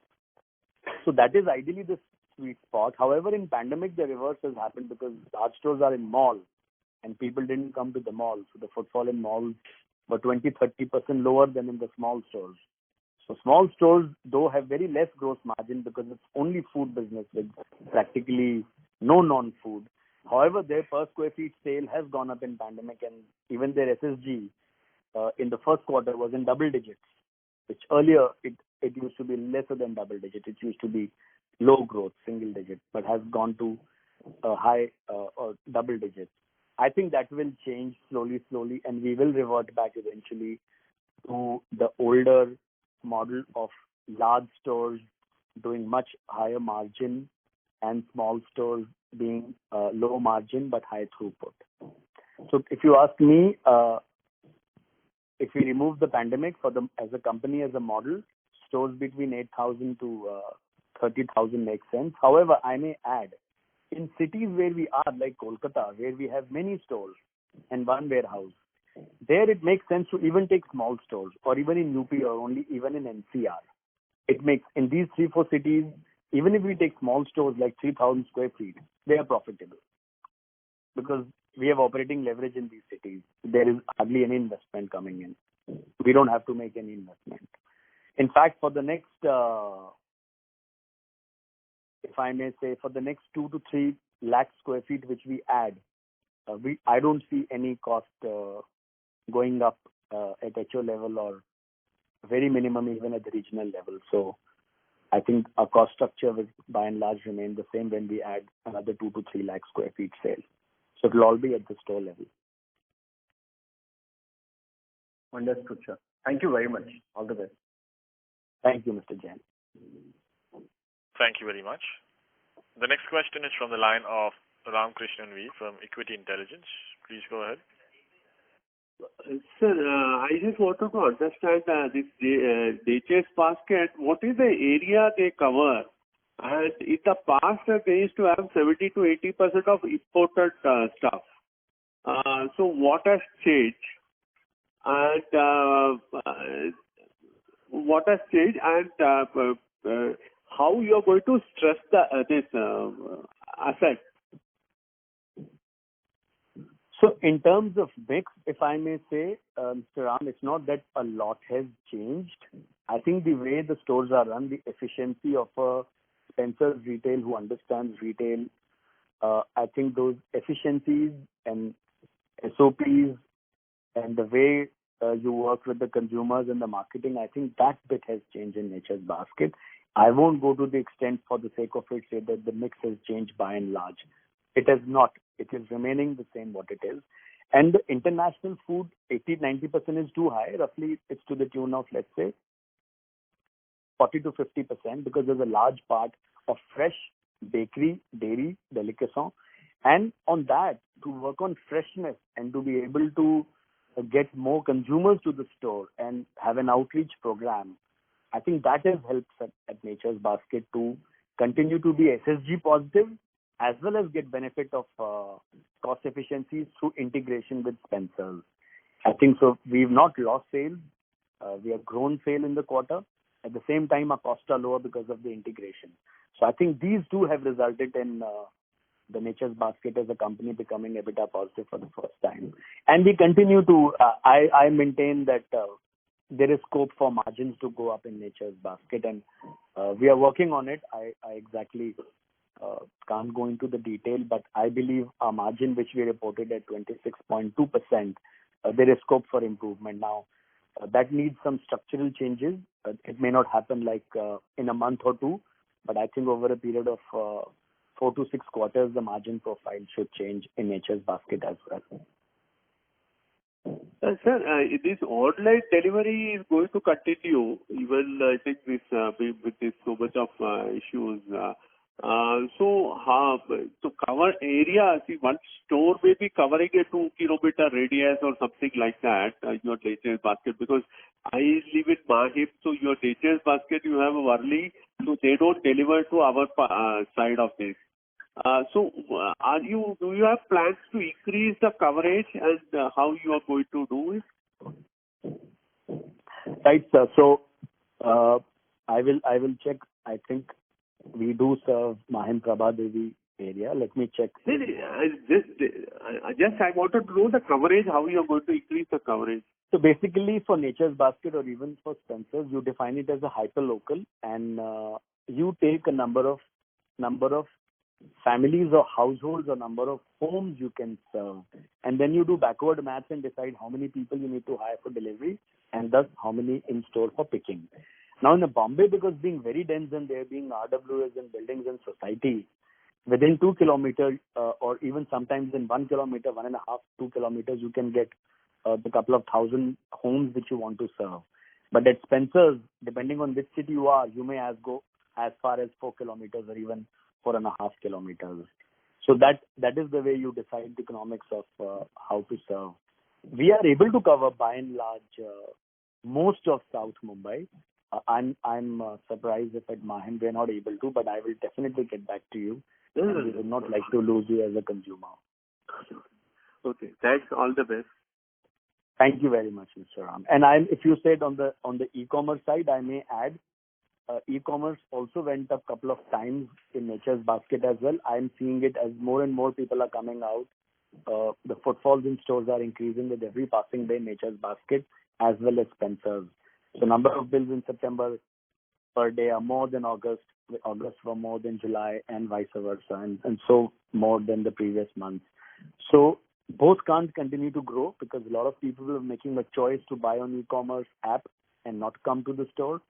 So that is ideally the sweet spot. However, in pandemic, the reverse has happened because large stores are in mall and people didn't come to the mall. So the footfall in malls were 20-30% lower than in the small stores. So small stores, though, have very less gross margin because it's only food business with practically no non-food. However, their per square feet sale has gone up in pandemic, and even their SSG in the first quarter was in double digits, which earlier it used to be lesser than double digit. It used to be low growth, single digit, but has gone to high or double digits. I think that will change slowly, and we will revert back eventually to the older model of large stores doing much higher margin and small stores being low margin but high throughput. So if you ask me, if we remove the pandemic as a company, as a model, stores between 8,000 to 30,000 makes sense. However, I may add, in cities where we are, like Kolkata, where we have many stores and one warehouse, there it makes sense to even take small stores, or even in UP, or even in NCR. It makes, in these 3-4 cities, even if we take small stores like 3,000 square feet, they are profitable because we have operating leverage in these cities. There is hardly any investment coming in. We don't have to make any investment. In fact, for the next, if I may say, for the next 2 to 3 lakh square feet which we add, I don't see any cost going up at HO level, or very minimum even at the regional level. So I think our cost structure will by and large remain the same when we add another 2 to 3 lakh square feet sale. So it will all be at the store level. Understood, sir. Thank you very much. All the best. Thank you, Mr. Jain. Thank you very much. The next question is from the line of Ramkrishnan V from Equity Intelligence. Please go ahead. Sir, I just wanted to understand this DHS basket. What is the area they cover? And in the past, they used to have 70 to 80% of imported stuff. So what has changed? And what has changed? And how you are going to stress this asset? So in terms of mix, if I may say, Mr. Ram, it's not that a lot has changed. I think the way the stores are run, the efficiency of a Spencer's Retail who understands retail, I think those efficiencies and SOPs and the way you work with the consumers and the marketing, I think that bit has changed in Nature's Basket. I won't go to the extent for the sake of it say that the mix has changed by and large. It has not. It is remaining the same what it is. And the international food, 80-90% is too high. Roughly, it's to the tune of, let's say, 40 to 50%, because there's a large part of fresh bakery, dairy, delicacy. And on that, to work on freshness and to be able to get more consumers to the store and have an outreach program, I think that has helped at Nature's Basket to continue to be SSG positive, as well as get benefit of cost efficiencies through integration with Spencer's. I think so. We've not lost sales. We have grown sale in the quarter. At the same time, our costs are lower because of the integration. So I think these two have resulted in the Nature's Basket as a company becoming EBITDA positive for the first time. And we continue to, I maintain that there is scope for margins to go up in Nature's Basket, and we are working on it. I exactly can't go into the detail, but I believe our margin, which we reported at 26.2%, there is scope for improvement. Now, that needs some structural changes. It may not happen like in a month or two, but I think over a period of 4 to 6 quarters, the margin profile should change in Nature's Basket as well. Sir, this online delivery is going to continue even I think this with this so much of issues. So to cover area, see one store may be covering a 2-kilometer radius or something like that. Your Nature's Basket, because I live in Mahim, so your Nature's Basket you have Worli, so they don't deliver to our side of this. So, do you have plans to increase the coverage, and how you are going to do it? Right, sir. So, I will check. I think we do serve Mahim Prabhadevi area. Let me check. I wanted to know the coverage, how you are going to increase the coverage. So basically, for Nature's Basket or even for Spencer's, you define it as a hyper-local, and you take a number of families or households or number of homes you can serve, and then you do backward maths and decide how many people you need to hire for delivery, and thus how many in store for picking. Now in the Bombay, because being very dense and there being RWAs and buildings and society, within 2 kilometers or even sometimes in 1 kilometer, 1.5, 2 kilometers, you can get the couple of thousand homes which you want to serve. But at Spencer's, depending on which city you are, you may go as far as 4 kilometers or even 4.5 kilometers. So that is the way you decide the economics of how to serve. We are able to cover by and large most of South Mumbai. I'm surprised if at Mahim we are not able to, but I will definitely get back to you. We would not like to lose you as a consumer. Okay, thanks. All the best. Thank you very much, Mr. Ram. And if you said on the e-commerce side, I may add, e-commerce also went up a couple of times in Nature's Basket as well. I'm seeing it as more and more people are coming out. The footfalls in stores are increasing with every passing day in Nature's Basket as well as Spencer's. So number of bills in September per day are more than August. August were more than July and vice versa, and so more than the previous months. So both can't continue to grow because a lot of people are making a choice to buy on e-commerce app and not come to the store.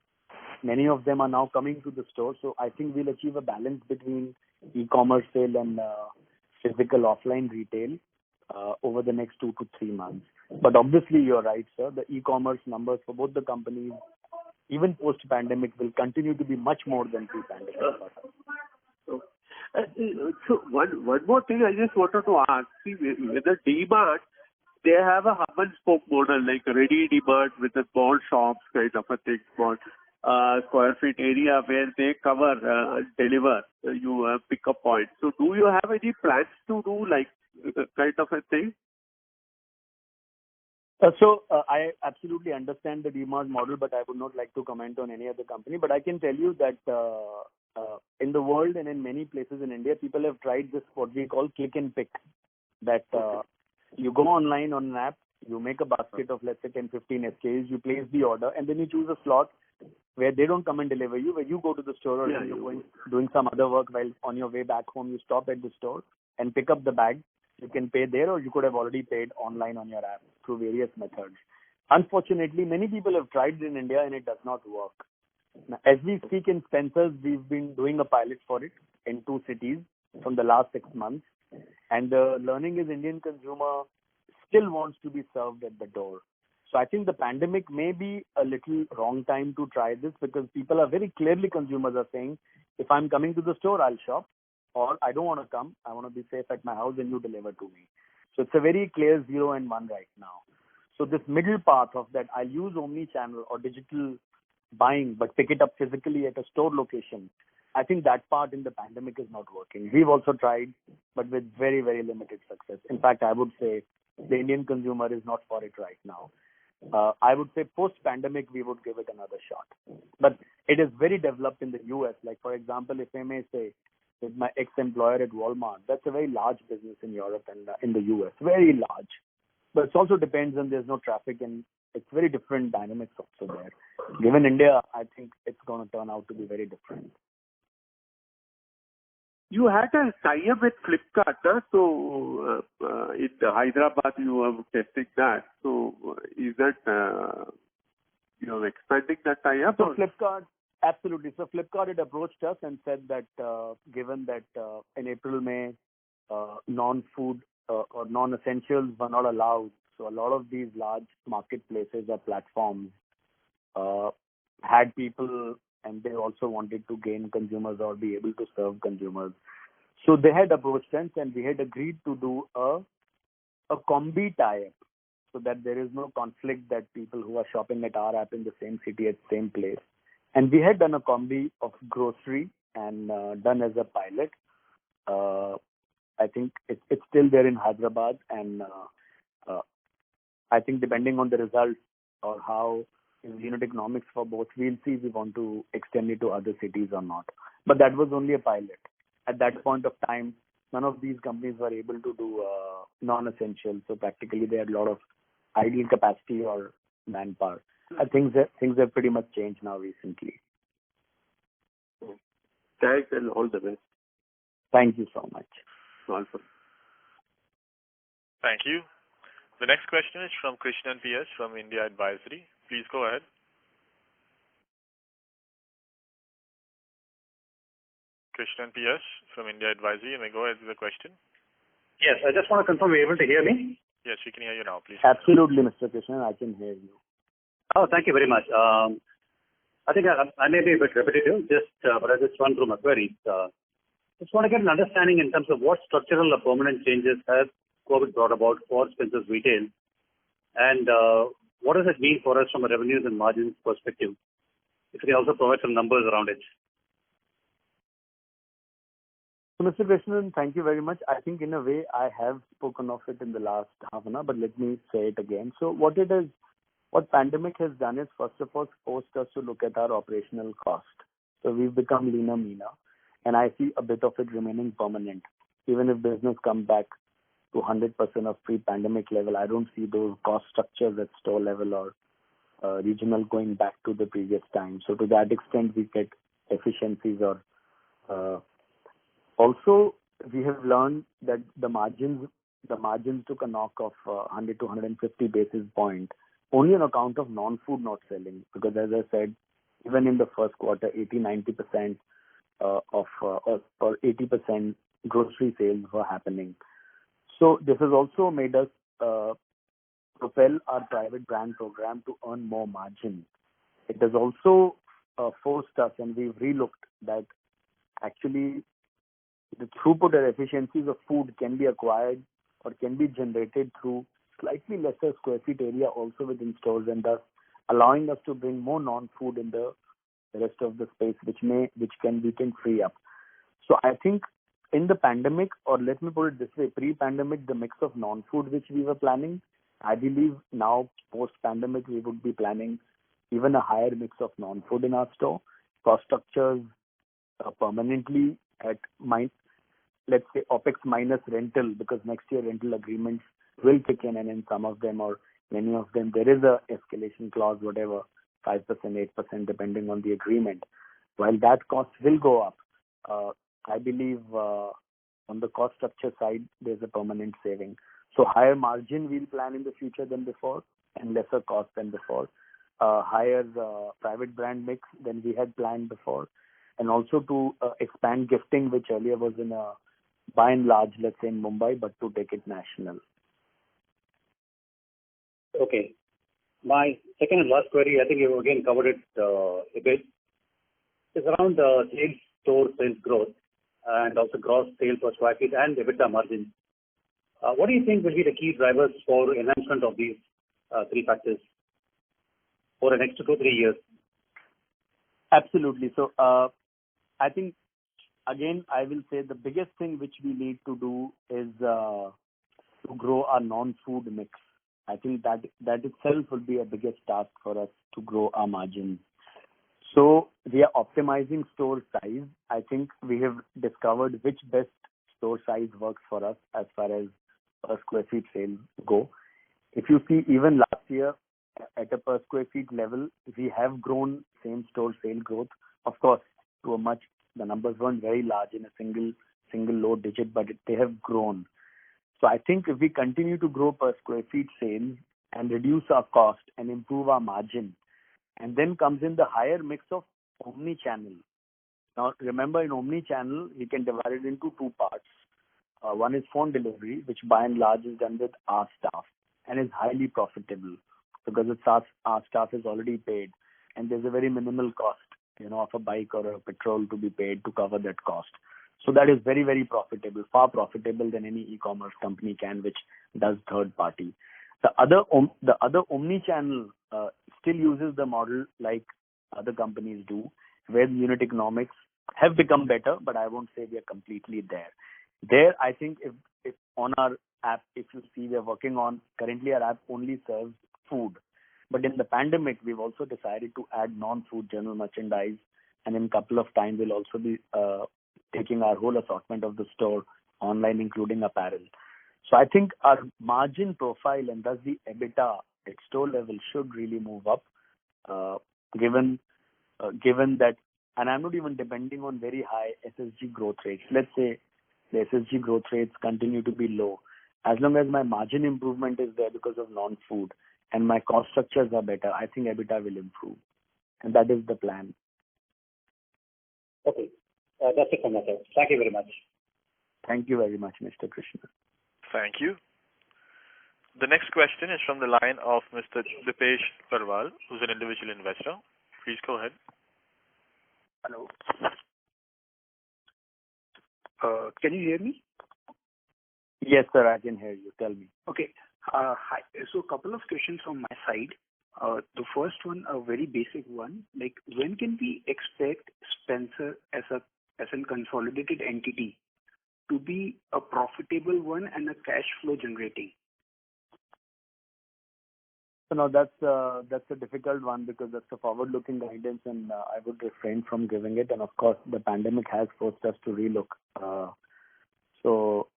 Many of them are now coming to the store. So I think we'll achieve a balance between e-commerce sale and physical offline retail over the next 2 to 3 months. But obviously, you're right, sir. The e-commerce numbers for both the companies, even post-pandemic, will continue to be much more than pre-pandemic. So one more thing I just wanted to ask. See, with the D-Mart, they have a hub and spoke model, like Ready D-Mart with a small shops kind of a thing, small square feet area where they cover and deliver. You have pick-up points. So do you have any plans to do like kind of a thing? So I absolutely understand the D-Mart model, but I would not like to comment on any other company. But I can tell you that in the world and in many places in India, people have tried this, what we call click and pick. That you go online on an app, you make a basket of, let's say, 10, 15 SKUs, you place the order, and then you choose a slot where they don't come and deliver you, where you go to the store or you're going, doing some other work while on your way back home, you stop at the store and pick up the bag. You can pay there, or you could have already paid online on your app through various methods. Unfortunately, many people have tried it in India and it does not work. Now, as we speak in Spencer's, we've been doing a pilot for it in 2 cities from the last 6 months. And the learning is Indian consumer still wants to be served at the door. So I think the pandemic may be a little wrong time to try this because people are very clearly, consumers are saying, if I'm coming to the store, I'll shop. Or I don't want to come, I want to be safe at my house and you deliver to me. So it's a very clear 0 and 1 right now. So this middle path of that, I'll use omni-channel or digital buying, but pick it up physically at a store location. I think that part in the pandemic is not working. We've also tried, but with very, very limited success. In fact, I would say the Indian consumer is not for it right now. I would say post-pandemic, we would give it another shot. But it is very developed in the US. Like, for example, if I may say, with my ex-employer at Walmart, that's a very large business in Europe and in the US, very large. But it also depends on there's no traffic and it's very different dynamics also there. Given India, I think it's going to turn out to be very different. You had a tie-up with Flipkart, huh? So in Hyderabad you are testing that. So is that you are expanding that tie-up? So Flipkart, absolutely. So Flipkart had approached us and said that given that in April, May, non-food or non-essentials were not allowed, so a lot of these large marketplaces or platforms had people, and they also wanted to gain consumers or be able to serve consumers. So they had approached us, and we had agreed to do a combi tie-up, so that there is no conflict that people who are shopping at our app in the same city at the same place. And we had done a combi of grocery and done as a pilot. I think it's still there in Hyderabad, and I think depending on the results or how in unit economics for both, we'll see if we want to extend it to other cities or not. But that was only a pilot. At that point of time, none of these companies were able to do non-essential. So practically they had a lot of idle capacity or manpower. I think things have pretty much changed now recently. Thanks and all the best. Thank you so much. Welcome. Thank you. The next question is from Krishnan PS from India Advisory. Please go ahead. Krishnan PS from India Advisory. You may go ahead with the question. Yes, I just want to confirm, you're able to hear me? Yes, we can hear you now, please. Absolutely, Mr. Krishnan, I can hear you. Oh, thank you very much. I think I may be a bit repetitive, but I just run through my queries. Just want to get an understanding in terms of what structural or permanent changes has COVID brought about for Spencer's Retail, and what does it mean for us from a revenues and margins perspective? If you can also provide some numbers around it. So, Mr. Krishnan, thank you very much. I think in a way I have spoken of it in the last half an hour, but let me say it again. So what pandemic has done is, first of all, forced us to look at our operational cost. So we've become leaner, meaner, and I see a bit of it remaining permanent. Even if business comes back to 100% of pre-pandemic level, I don't see those cost structures at store level or regional going back to the previous time. So to that extent, we get efficiencies or also, we have learned that the margins took a knock of 100 to 150 basis points only on account of non-food not selling. Because as I said, even in the first quarter, 80-90% or 80% grocery sales were happening. So this has also made us propel our private brand program to earn more margin. It has also forced us, and we've relooked that actually the throughput and efficiencies of food can be acquired or can be generated through slightly lesser square feet area also within stores, and thus allowing us to bring more non-food in the rest of the space, we can free up. So I think in the pandemic, or let me put it this way, pre-pandemic, the mix of non-food which we were planning, I believe now post-pandemic we would be planning even a higher mix of non-food in our store. Cost structures permanently at let's say OPEX minus rental, because next year rental agreements will kick in, and in some of them or many of them there is a escalation clause, whatever, 5%, 8% depending on the agreement. While that cost will go up, I believe on the cost structure side there's a permanent saving. So higher margin we'll plan in the future than before, and lesser cost than before. Higher private brand mix than we had planned before, and also to expand gifting, which earlier was in a by and large, let's say in Mumbai, but to take it national. Okay. My second and last query, I think you again covered it a bit. It's around store sales growth and also gross sales per square feet and EBITDA margin. What do you think will be the key drivers for enhancement of these three factors for the next 2-3 years? Absolutely. So I think, again, I will say the biggest thing which we need to do is to grow our non-food mix. I think that itself will be a biggest task for us to grow our margins. So we are optimizing store size. I think we have discovered which best store size works for us as far as per square feet sales go. If you see, even last year at a per square feet level, we have grown same store sale growth. Of course, the numbers weren't very large in a single low digit, but they have grown. So I think if we continue to grow per square feet sales and reduce our cost and improve our margin, and then comes in the higher mix of omni-channel. Now, remember, in omni-channel, we can divide it into two parts. One is phone delivery, which by and large is done with our staff and is highly profitable because our staff is already paid, and there's a very minimal cost, of a bike or a petrol to be paid to cover that cost. So that is very, very profitable, far profitable than any e-commerce company can, which does third party. The other omni-channel still uses the model like other companies do, where the unit economics have become better, but I won't say we are completely there. There, I think if on our app, if you see, we are working on, currently our app only serves food. But in the pandemic, we've also decided to add non-food general merchandise, and in a couple of times we'll also be taking our whole assortment of the store online, including apparel. So I think our margin profile and thus the EBITDA at store level should really move up, given that, and I'm not even depending on very high SSG growth rates. Let's say the SSG growth rates continue to be low. As long as my margin improvement is there because of non-food and my cost structures are better, I think EBITDA will improve. And that is the plan. Okay. That's it from my side. Thank you very much. Thank you very much, Mr. Krishna. Thank you. The next question is from the line of Mr. Dipesh Parwal, who's an individual investor. Please go ahead. Hello. Can you hear me? Yes, sir, I can hear you. Tell me. Okay. Hi. So a couple of questions from my side. The first one, a very basic one, like when can we expect Spencer as a consolidated entity to be a profitable one and a cash flow generating? So now that's a difficult one because that's a forward-looking guidance, and I would refrain from giving it. And of course, the pandemic has forced us to relook. So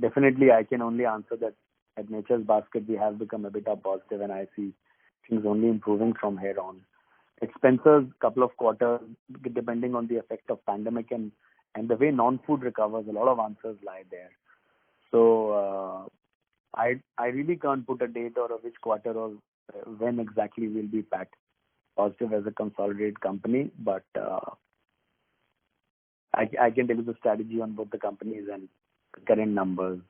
definitely, I can only answer that at Nature's Basket we have become a bit positive, and I see things only improving from here on. At Spencer's, couple of quarters, depending on the effect of pandemic and the way non-food recovers, a lot of answers lie there. So I really can't put a date or which quarter or when exactly we'll be back positive as a consolidated company, but I can tell you the strategy on both the companies and current numbers.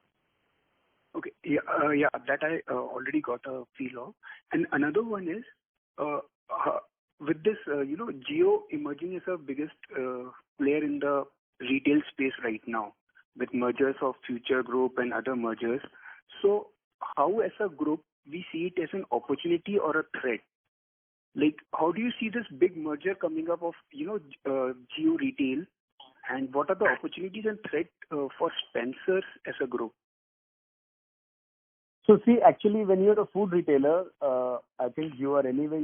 Okay. Yeah, that I already got a feel of. And another one is, with this, Jio emerging as the biggest player in the retail space right now, with mergers of Future Group and other mergers. So how as a group we see it as an opportunity or a threat? Like, how do you see this big merger coming up of, Jio Retail, and what are the opportunities and threat for Spencer's as a group? So see, actually, when you're a food retailer, I think you anyway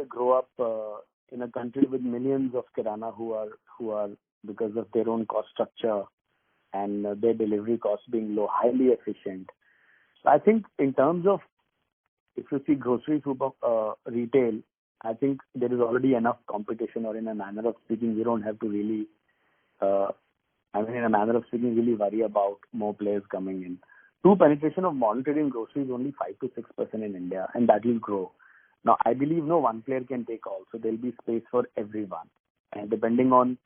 grow up in a country with millions of kirana who are because of their own cost structure and their delivery costs being low, highly efficient. So I think in terms of, if you see grocery retail, I think there is already enough competition, or in a manner of speaking, we don't have to really, really worry about more players coming in. Penetration of modern trade in grocery is only 5 to 6% in India, and that will grow. Now, I believe no one player can take all, so there'll be space for everyone. And depending on,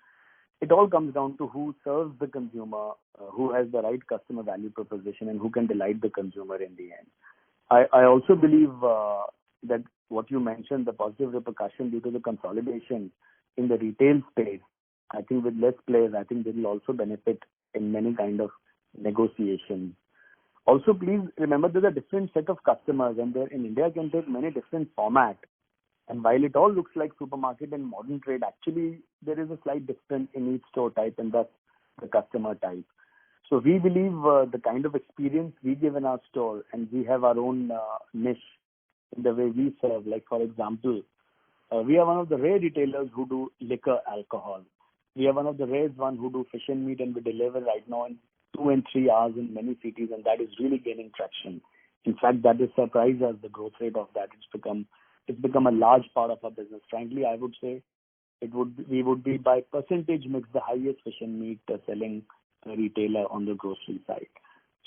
it all comes down to who serves the consumer, who has the right customer value proposition, and who can delight the consumer in the end. I also believe that what you mentioned, the positive repercussion due to the consolidation in the retail space, I think with less players, I think they will also benefit in many kind of negotiations. Also, please remember there's a different set of customers, and there in India can take many different formats. And while it all looks like supermarket and modern trade, actually there is a slight difference in each store type and thus the customer type. So we believe the kind of experience we give in our store, and we have our own niche in the way we serve. Like for example, we are one of the rare retailers who do liquor alcohol. We are one of the rare ones who do fish and meat, and we deliver right now in 2 and 3 hours in many cities, and that is really gaining traction. In fact, that is surprised us, the growth rate of that. It's become a large part of our business. Frankly, I would say we would be by percentage mix the highest fish and meat selling retailer on the grocery side.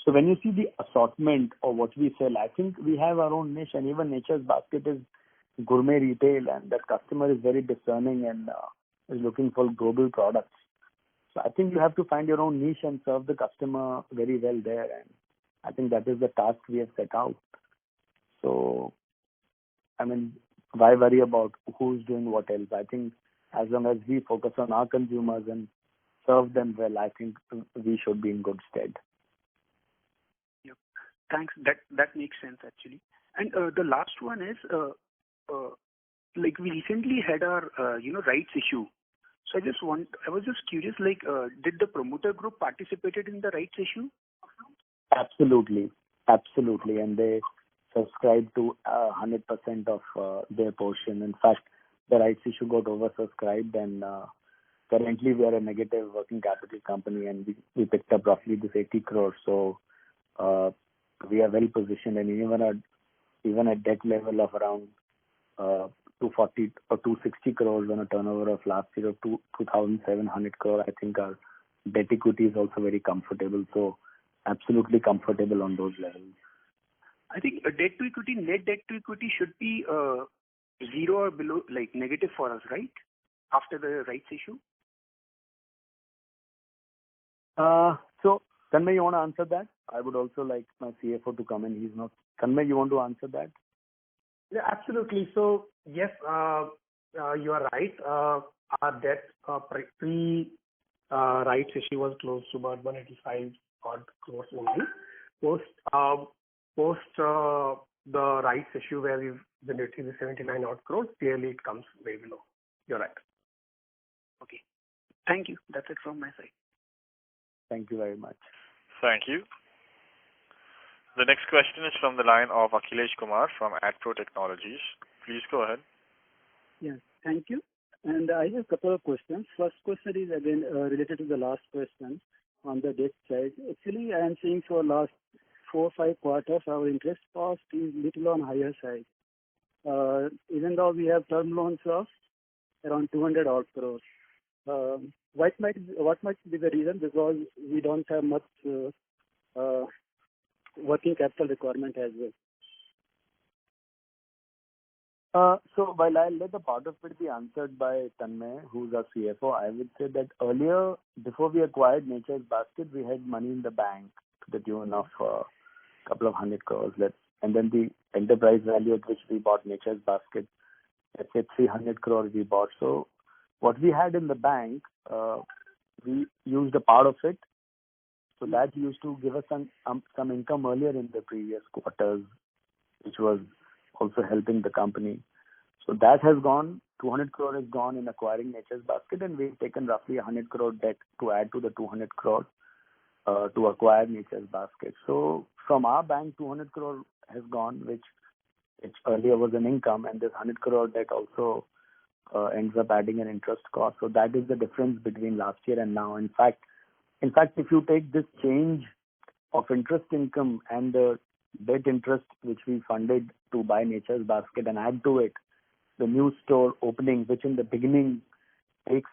So when you see the assortment of what we sell, I think we have our own niche, and even Nature's Basket is gourmet retail, and that customer is very discerning and is looking for global products. So I think you have to find your own niche and serve the customer very well there, and I think that is the task we have set out. So, I mean, why worry about who's doing what else? I think as long as we focus on our consumers and serve them well, I think we should be in good stead. Yep. Thanks. That makes sense actually. And the last one is, like we recently had our rights issue. So I was just curious, like, did the promoter group participated in the rights issue? Absolutely, and they subscribed to 100% of their portion. In fact, the rights issue got oversubscribed, and currently we are a negative working capital company, and we picked up roughly this 80 crores. So we are well positioned, and even at debt level of around 240 or 260 crores on a turnover of last year of 2,700 crore, I think our debt equity is also very comfortable. So absolutely comfortable on those levels. I think net debt to equity should be 0 or below, like negative for us, right? After the rights issue. So Tanmay, you want to answer that? I would also like my CFO to come in. He's not. Tanmay, you want to answer that? Yeah, absolutely. So yes, you are right. Our debt pre rights issue was close to about 185 odd crores only. Post the rights issue where we've generated the 79 odd crores, clearly it comes way below. You're right. Okay. Thank you. That's it from my side. Thank you very much. Thank you. The next question is from the line of Akhilesh Kumar from AdPro Technologies. Please go ahead. Yes, thank you. And I have a couple of questions. First question is again related to the last question on the debt side. Actually, I am seeing for last 4 or 5 quarters our interest cost is little on higher side. Even though we have term loans of around 200 odd crores. What might be the reason? Because we don't have much working capital requirement as well. So while I'll let the part of it be answered by Tanmay, who's our CFO, I would say that earlier, before we acquired Nature's Basket, we had money in the bank to the tune of a couple of 100 crores. And then the enterprise value at which we bought Nature's Basket, let's say 300 crores we bought. So what we had in the bank, we used a part of it. So that used to give us some income earlier in the previous quarters, which was also helping the company. So that has gone, 200 crore has gone in acquiring Nature's Basket, and we've taken roughly 100 crore debt to add to the 200 crore to acquire Nature's Basket. So from our bank, 200 crore has gone, which earlier was an income, and this 100 crore debt also ends up adding an interest cost. So that is the difference between last year and now. In fact, if you take this change of interest income and the debt interest which we funded to buy Nature's Basket and add to it the new store opening, which in the beginning takes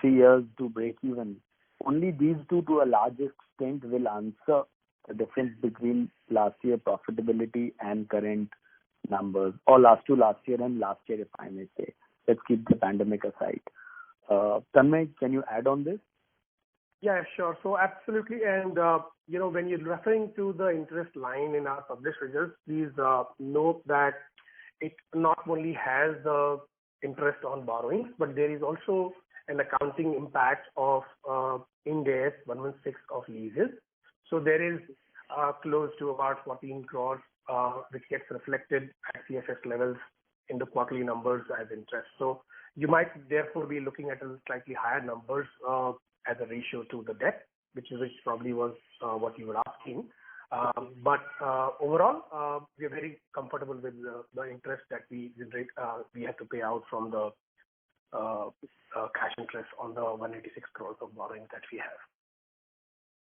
3 years to break even, only these two to a large extent will answer the difference between last year profitability and current numbers, or last year and last year, if I may say. Let's keep the pandemic aside. Tanmay, can you add on this? Yeah, sure. So absolutely. And, when you're referring to the interest line in our published results, please note that it not only has the interest on borrowings, but there is also an accounting impact of Ind AS 116 of leases. So there is close to about 14 crores which gets reflected at CFS levels in the quarterly numbers as interest. So you might therefore be looking at a slightly higher numbers as a ratio to the debt. which probably was what you were asking. But overall, we are very comfortable with the interest that we generate. We have to pay out from the cash interest on the 186 crores of borrowing that we have.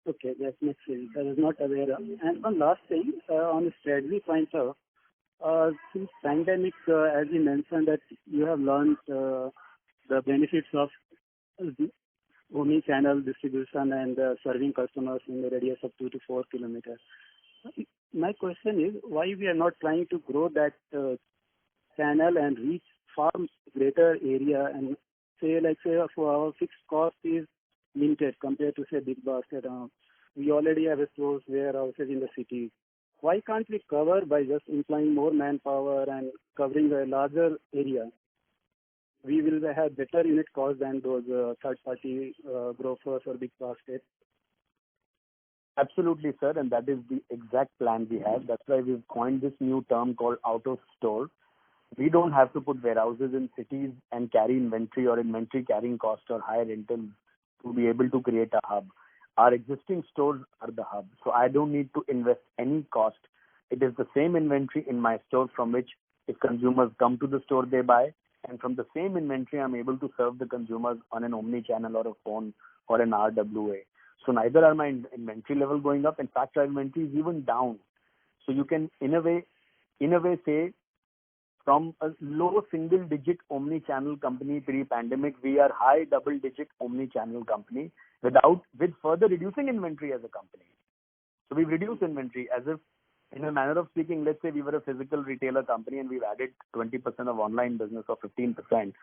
Okay, that makes sense. I was not aware of. And one last thing, on the strategy point of, since pandemic, as you mentioned that you have learned the benefits of omni-channel distribution and serving customers in the radius of 2 to 4 kilometers. My question is, why we are not trying to grow that channel and reach far greater area, and say for our fixed cost is limited compared to say big basket. We already have stores, warehouses in the cities. Why can't we cover by just employing more manpower and covering a larger area? We will have better unit cost than those third-party grocers or big baskets. Absolutely, sir, and that is the exact plan we have. That's why we've coined this new term called out of store. We don't have to put warehouses in cities and carry inventory or inventory carrying cost or higher rentals to be able to create a hub. Our existing stores are the hub, so I don't need to invest any cost. It is the same inventory in my store from which if consumers come to the store, they buy. And from the same inventory, I'm able to serve the consumers on an omni-channel or a phone or an RWA. So neither are my inventory level going up. In fact, our inventory is even down. So you can, in a way say, from a low single-digit omni-channel company pre-pandemic, we are high double-digit omni-channel company with further reducing inventory as a company. So we've reduced inventory as if, in a manner of speaking, let's say we were a physical retailer company and we've added 20% of online business or 15%,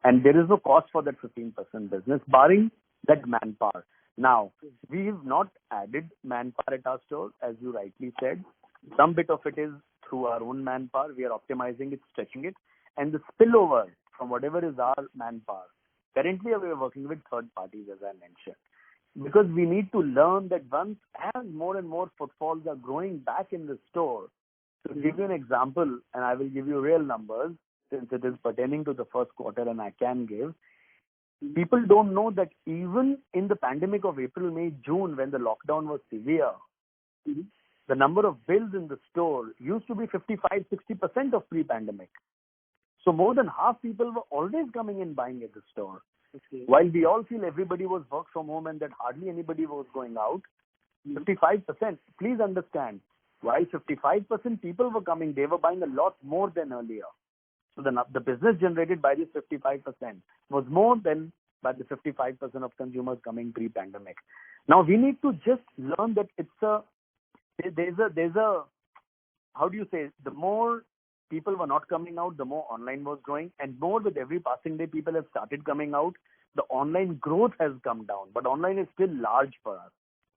and there is no cost for that 15% business, barring that manpower. Now, we've not added manpower at our store, as you rightly said. Some bit of it is through our own manpower. We are optimizing it, stretching it, and the spillover from whatever is our manpower. Currently, we are working with third parties, as I mentioned, because we need to learn that once as more and more footfalls are growing back in the store. To give you an example, and I will give you real numbers since it is pertaining to the first quarter, and I can give. People don't know that even in the pandemic of April, May, June, when the lockdown was severe, the number of bills in the store used to be 55-60% of pre-pandemic. So more than half people were always coming in buying at the store. Okay. While we all feel everybody was work from home and that hardly anybody was going out, 55%, please understand, while 55% people were coming, they were buying a lot more than earlier. So the business generated by this 55% was more than by the 55% of consumers coming pre-pandemic. Now we need to just learn that there's a how do you say, the more people were not coming out, the more online was growing, and more with every passing day people have started coming out. The online growth has come down, but online is still large for us.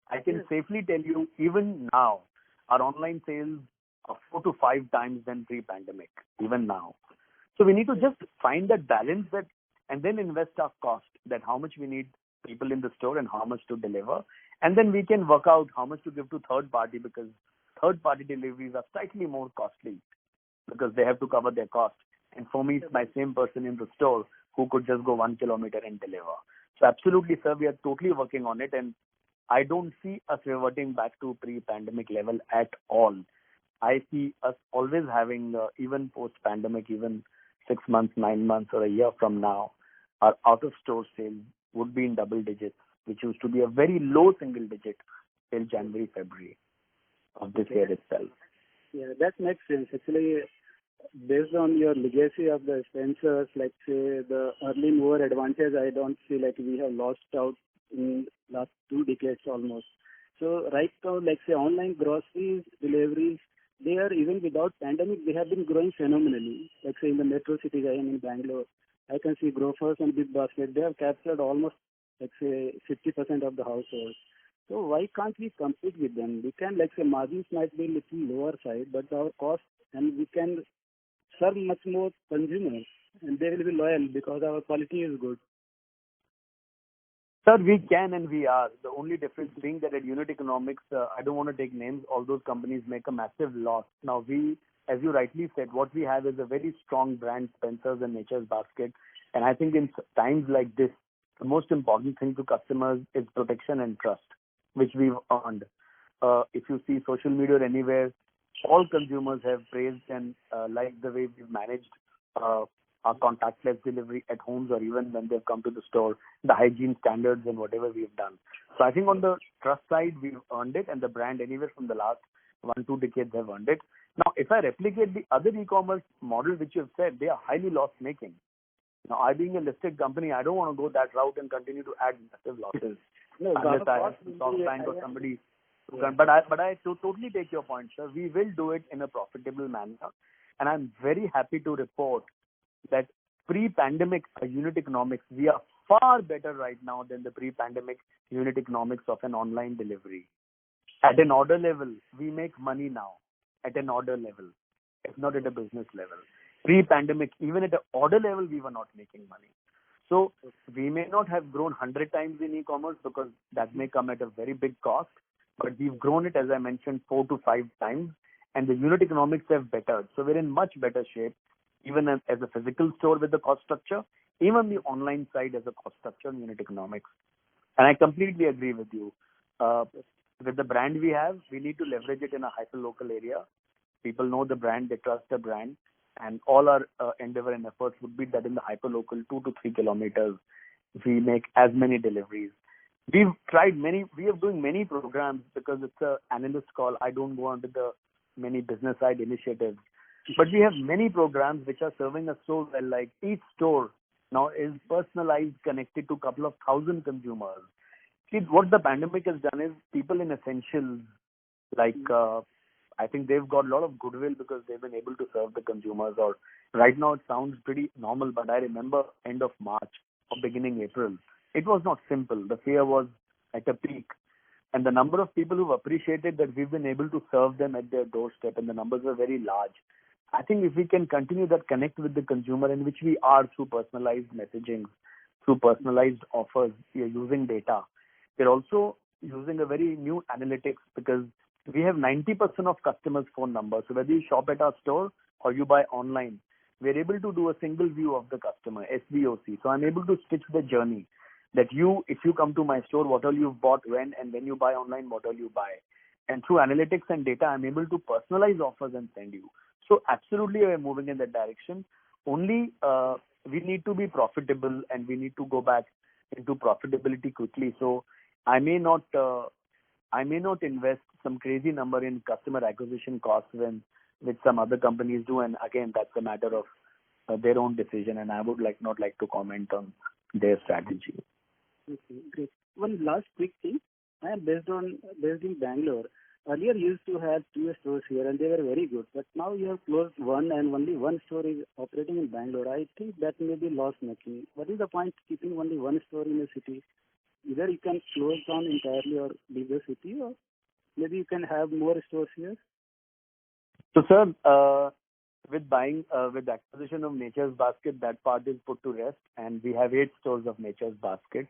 I can safely tell you, even now, our online sales are 4 to 5 times than pre-pandemic, even now. So we need to just find that balance and then invest our cost, that how much we need people in the store and how much to deliver. And then we can work out how much to give to third party, because third party deliveries are slightly more costly because they have to cover their cost. And for me, it's my same person in the store who could just go 1 kilometer and deliver. So absolutely, sir, we are totally working on it. And I don't see us reverting back to pre-pandemic level at all. I see us always having, even post-pandemic, even 6 months, 9 months or a year from now, our out-of-store sales would be in double digits, which used to be a very low single digit till January, February of this year itself. Yeah, that makes sense. Actually, based on your legacy of the Spencer's, like say the early mover advantage, I don't feel like we have lost out in last 2 decades almost. So right now, like say online groceries, deliveries, they are, even without pandemic, they have been growing phenomenally. Like say in the metro cities, I am in Bangalore, I can see grocers and big basket, they have captured almost like say 50% of the households. So why can't we compete with them? We can, like say, margins might be a little lower side, but our cost, and we can serve much more consumers, and they will be loyal because our quality is good. Sir, we can and we are. The only difference being that at unit economics, I don't want to take names, all those companies make a massive loss. Now we, as you rightly said, what we have is a very strong brand, Spencer's and Nature's Basket. And I think in times like this, the most important thing to customers is protection and trust. which we've earned. If you see social media or anywhere, all consumers have praised and liked the way we've managed our contactless delivery at homes or even when they've come to the store, the hygiene standards and whatever we've done. So I think on the trust side, we've earned it, and the brand anywhere from the last 1-2 decades have earned it. Now, if I replicate the other e-commerce model which you've said, they are highly loss-making. Now, I being a listed company, I don't want to go that route and continue to add massive losses. No, unless I have some SoftBank or somebody. But I totally take your point, sir. We will do it in a profitable manner, and I'm very happy to report that pre-pandemic unit economics, we are far better right now than the pre-pandemic unit economics of an online delivery. At an order level, we make money now at an order level, if not at a business level. Pre-pandemic, even at an order level, we were not making money. So we may not have grown 100 times in e-commerce because that may come at a very big cost, but we've grown it, as I mentioned, 4 to 5 times, and the unit economics have bettered. So we're in much better shape, even as a physical store with the cost structure, even the online side as a cost structure and unit economics. And I completely agree with you. With the brand we have, we need to leverage it in a hyper-local area. People know the brand, they trust the brand, and all our endeavor and efforts would be that in the hyper-local 2 to 3 kilometers, we make as many deliveries. We are doing many programs because it's an analyst call. I don't go onto the many business side initiatives. But we have many programs which are serving us so well, like each store now is personalized, connected to a couple of thousand consumers. See, what the pandemic has done is people in essentials, like I think they've got a lot of goodwill because they've been able to serve the consumers. Or right now it sounds pretty normal, but I remember end of March or beginning April, it was not simple. The fear was at a peak. And the number of people who've appreciated that we've been able to serve them at their doorstep, and the numbers were very large. I think if we can continue that connect with the consumer, in which we are through personalized messaging, through personalized offers, we are using data. We're also using a very new analytics because we have 90% of customers' phone numbers. So whether you shop at our store or you buy online, we're able to do a single view of the customer, SVOC. So I'm able to stitch the journey that if you come to my store, what all you've bought, when, and when you buy online, what all you buy. And through analytics and data, I'm able to personalize offers and send you. So absolutely, we're moving in that direction. Only we need to be profitable, and we need to go back into profitability quickly. So I may not invest some crazy number in customer acquisition costs which some other companies do. And again, that's a matter of their own decision, and I would not like to comment on their strategy. Okay, great. One last quick thing. I am based in Bangalore. Earlier, you used to have 2 stores here, and they were very good. But now you have closed one, and only one store is operating in Bangalore. I think that may be loss-making. What is the point keeping only one store in a city? Either you can close down entirely or leave the city, or maybe you can have more stores here. So, sir, with the acquisition of Nature's Basket, that part is put to rest, and we have 8 stores of Nature's Basket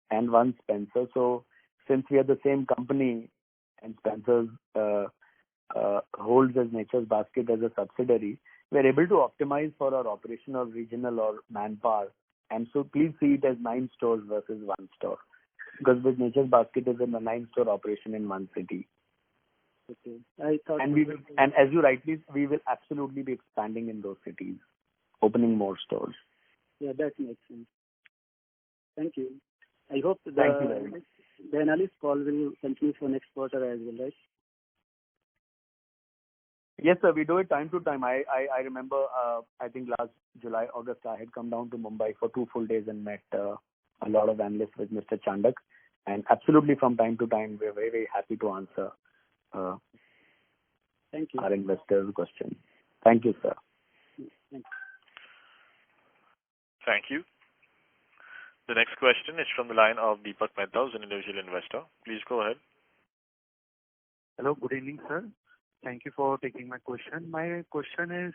and 1 Spencer. So, since we are the same company, and Spencer's holds as Nature's Basket as a subsidiary, we are able to optimize for our operational, regional, or manpower. And so please see it as 9 stores versus 1 store. Because with Nature's Basket is in a 9-store operation in 1 city. Okay. I thought and as you rightly, we will absolutely be expanding in those cities, opening more stores. Yeah, that makes sense. Thank you. I hope Thank you very much. The analyst call will continue for next quarter as well, right? Yes, sir. We do it time to time. I remember, I think last July, August, I had come down to Mumbai for 2 full days and met a lot of analysts with Mr. Chandak. And absolutely from time to time, we're very, very happy to answer Thank you. Our investors' questions. Thank you, sir. Thank you. Thank you. The next question is from the line of Deepak Mehta, who's an individual investor. Please go ahead. Hello, good evening, sir. Thank you for taking my question. My question is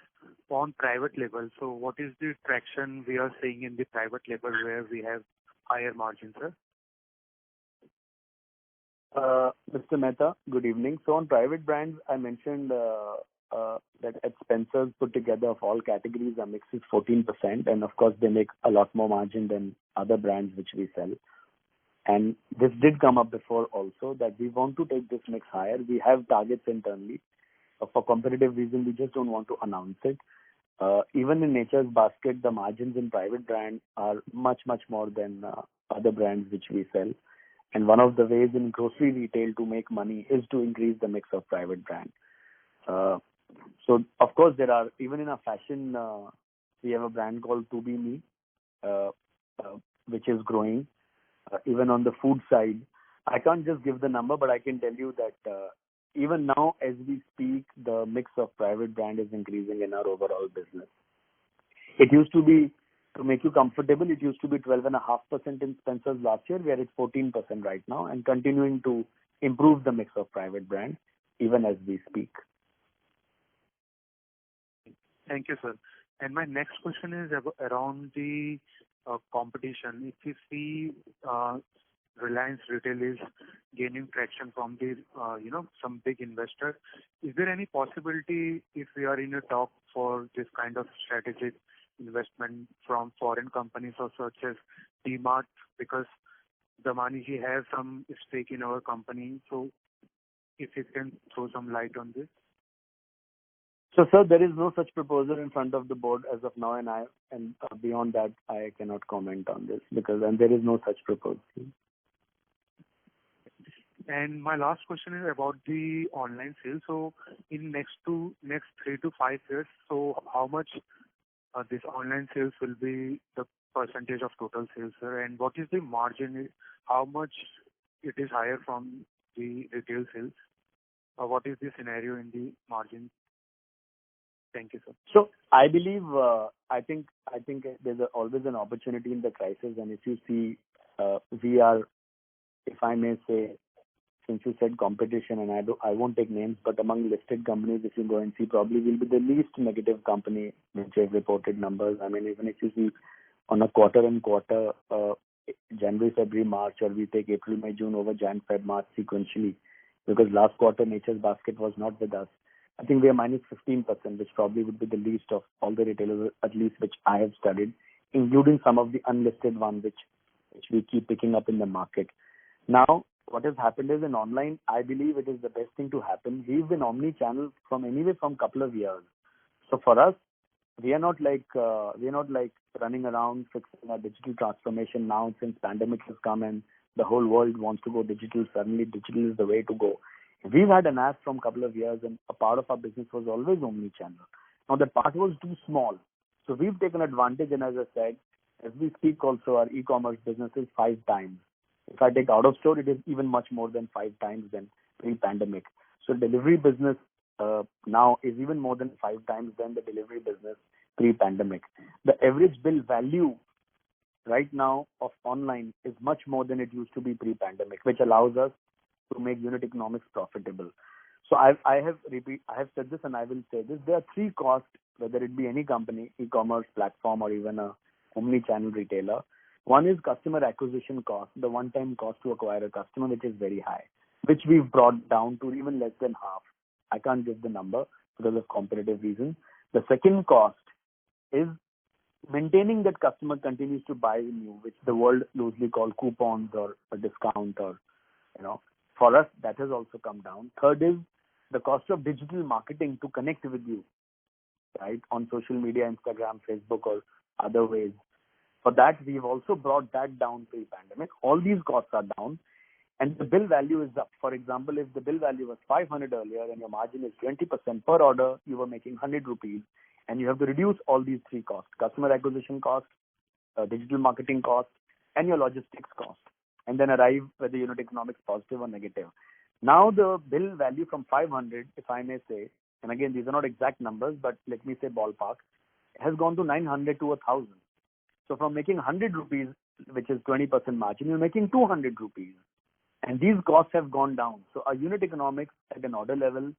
on private label. So what is the traction we are seeing in the private label where we have higher margins, sir? Mr. Mehta, good evening. So on private brands, I mentioned that at Spencer's put together of all categories, our mix is 14%. And of course, they make a lot more margin than other brands which we sell. And this did come up before also, that we want to take this mix higher. We have targets internally. For competitive reason, we just don't want to announce it. Even in Nature's Basket, the margins in private brand are much, much more than other brands which we sell. And one of the ways in grocery retail to make money is to increase the mix of private brand. So, of course, there are, even in a fashion, we have a brand called To Be Me, which is growing. Even on the food side, I can't just give the number, but I can tell you that even now, as we speak, the mix of private brand is increasing in our overall business. It used to be, to make you comfortable, it used to be 12.5% in Spencer's last year. We are at 14% right now, and continuing to improve the mix of private brand even as we speak. Thank you, sir. And my next question is around the competition. If you see Reliance Retail is gaining traction from the, some big investor, is there any possibility, if we are in a talk for this kind of strategic investment from foreign companies or such as DMart, because Damaniji has some stake in our company? So if you can throw some light on this. So, sir, there is no such proposal in front of the board as of now, and beyond that, I cannot comment on this and there is no such proposal. And my last question is about the online sales. So, in next 3 to 5 years, so how much this online sales will be the percentage of total sales, sir? And what is the margin? How much it is higher from the retail sales? What is the scenario in the margin? Thank you, sir. So I believe, I think there's always an opportunity in the crisis. And if you see, we are, if I may say, since you said competition, and I won't take names, but among listed companies, if you go and see, probably will be the least negative company which have reported numbers. I mean, even if you see on a quarter-on-quarter, January, February, March, or we take April, May, June over Jan, Feb, March sequentially, because last quarter Nature's Basket was not with us. I think we are minus 15%, which probably would be the least of all the retailers, at least which I have studied, including some of the unlisted ones which we keep picking up in the market. Now, what has happened is in online, I believe it is the best thing to happen. We've been omni-channel from a couple of years. So for us, we are not like running around fixing our digital transformation now since pandemic has come and the whole world wants to go digital. Suddenly, digital is the way to go. We've had an app from a couple of years, and a part of our business was always omni-channel. Now, that part was too small. So we've taken advantage, and as I said, as we speak also, our e-commerce business is 5 times. If I take out of store, it is even much more than 5 times than pre-pandemic. So delivery business now is even more than 5 times than the delivery business pre-pandemic. The average bill value right now of online is much more than it used to be pre-pandemic, which allows us to make unit economics profitable. So I have said this and I will say this. There are 3 costs, whether it be any company, e-commerce platform or even a omni-channel retailer. One is customer acquisition cost, the one-time cost to acquire a customer, which is very high, which we've brought down to even less than half. I can't give the number because of competitive reasons. The second cost is maintaining that customer continues to buy new, which the world loosely call coupons or a discount or, for us, that has also come down. Third is the cost of digital marketing to connect with you, right, on social media, Instagram, Facebook, or other ways. For that, we've also brought that down pre-pandemic. All these costs are down, and the bill value is up. For example, if the bill value was 500 earlier and your margin is 20% per order, you were making 100 rupees, and you have to reduce all these 3 costs: customer acquisition cost, digital marketing cost, and your logistics cost, and then arrive whether unit economics positive or negative. Now the bill value from 500, if I may say, and again, these are not exact numbers, but let me say ballpark, has gone to 900 to 1,000. So from making 100 rupees, which is 20% margin, you're making 200 rupees. And these costs have gone down. So our unit economics at an order level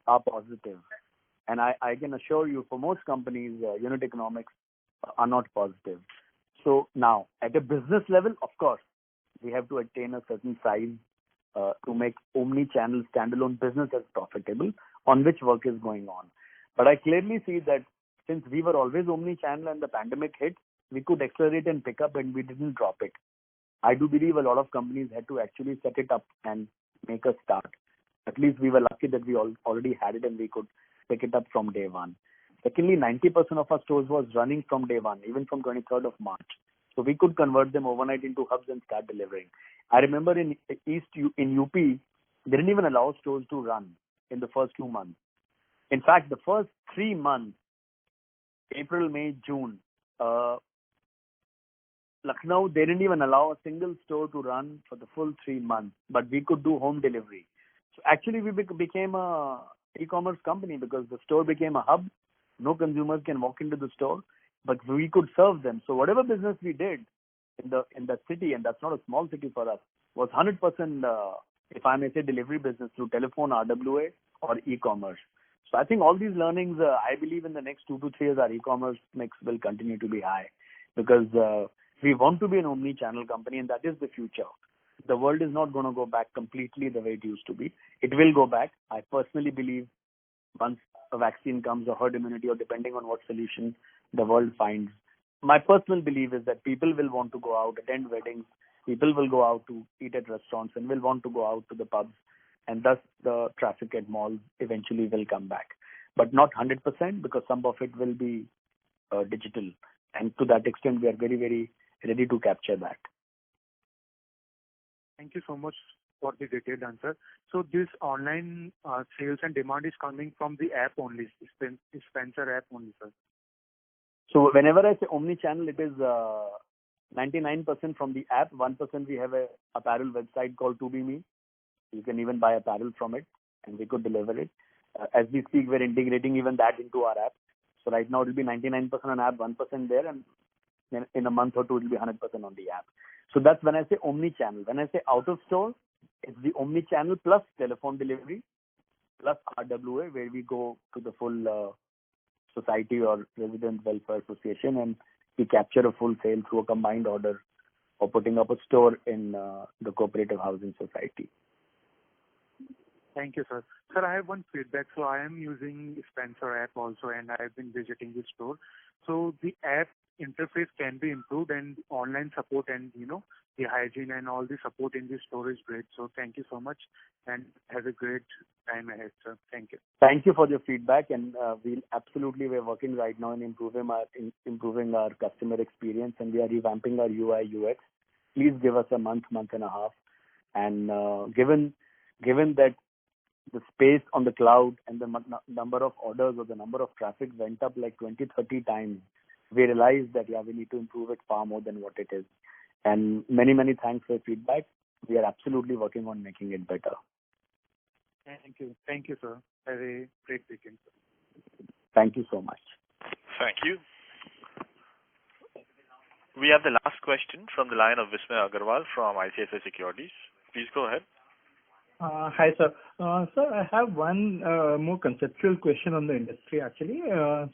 are positive. And I can assure you, for most companies, unit economics are not positive. So now, at a business level, of course, we have to attain a certain size to make omni-channel standalone business as profitable, on which work is going on. But I clearly see that since we were always omni-channel and the pandemic hit, we could accelerate and pick up, and we didn't drop it. I do believe a lot of companies had to actually set it up and make a start. At least we were lucky that we already had it and we could pick it up from day one. Secondly, 90% of our stores was running from day one, even from 23rd of March. So we could convert them overnight into hubs and start delivering. I remember in UP, they didn't even allow stores to run in the first 2 months. In fact, the first 3 months, April, May, June, Lucknow, they didn't even allow a single store to run for the full 3 months, but we could do home delivery. So actually, we became a e-commerce company because the store became a hub. No consumers can walk into the store, but we could serve them. So whatever business we did in that city, and that's not a small city for us, was 100%, if I may say, delivery business through telephone, RWA, or e-commerce. So I think all these learnings, I believe in the next 2 to 3 years, our e-commerce mix will continue to be high because we want to be an omni-channel company, and that is the future. The world is not going to go back completely the way it used to be. It will go back. I personally believe once a vaccine comes or herd immunity, or depending on what solution the world finds. My personal belief is that people will want to go out, attend weddings. People will go out to eat at restaurants and will want to go out to the pubs, and thus the traffic at malls eventually will come back. But not 100% because some of it will be digital. And to that extent, we are very, very ready to capture that. Thank you so much for the detailed answer. So this online sales and demand is coming from the app only, Spencer app only, sir. So whenever I say omni-channel, it is 99% from the app. 1% we have a apparel website called To-Be-Me. You can even buy apparel from it, and we could deliver it. As we speak, we're integrating even that into our app. So right now it will be 99% on app, 1% there, and in a month or two it will be 100% on the app. So that's when I say omni-channel. When I say out of store, it's the omni-channel plus telephone delivery plus RWA, where we go to the full society or resident welfare association and we capture a full sale through a combined order or putting up a store in the cooperative housing society. Thank you, sir. Sir, I have one feedback. So I am using Spencer app also, and I have been visiting the store. So the app interface can be improved, and online support and the hygiene and all the support in the store is great. So thank you so much, and have a great time ahead, sir. Thank you. Thank you for your feedback, and we're working right now in improving our customer experience, and we are revamping our UI UX. Please give us a month and a half, and given that the space on the cloud and the number of orders or the number of traffic went up like 20-30 times, we realized that we need to improve it far more than what it is. And many thanks for your feedback. We are absolutely working on making it better. Thank you, sir. Have a great weekend. Thank you so much. Thank you. We have the last question from the line of Vismay Agarwal from ICICI Securities. Please go ahead. Hi, sir. Sir, I have one more conceptual question on the industry, actually.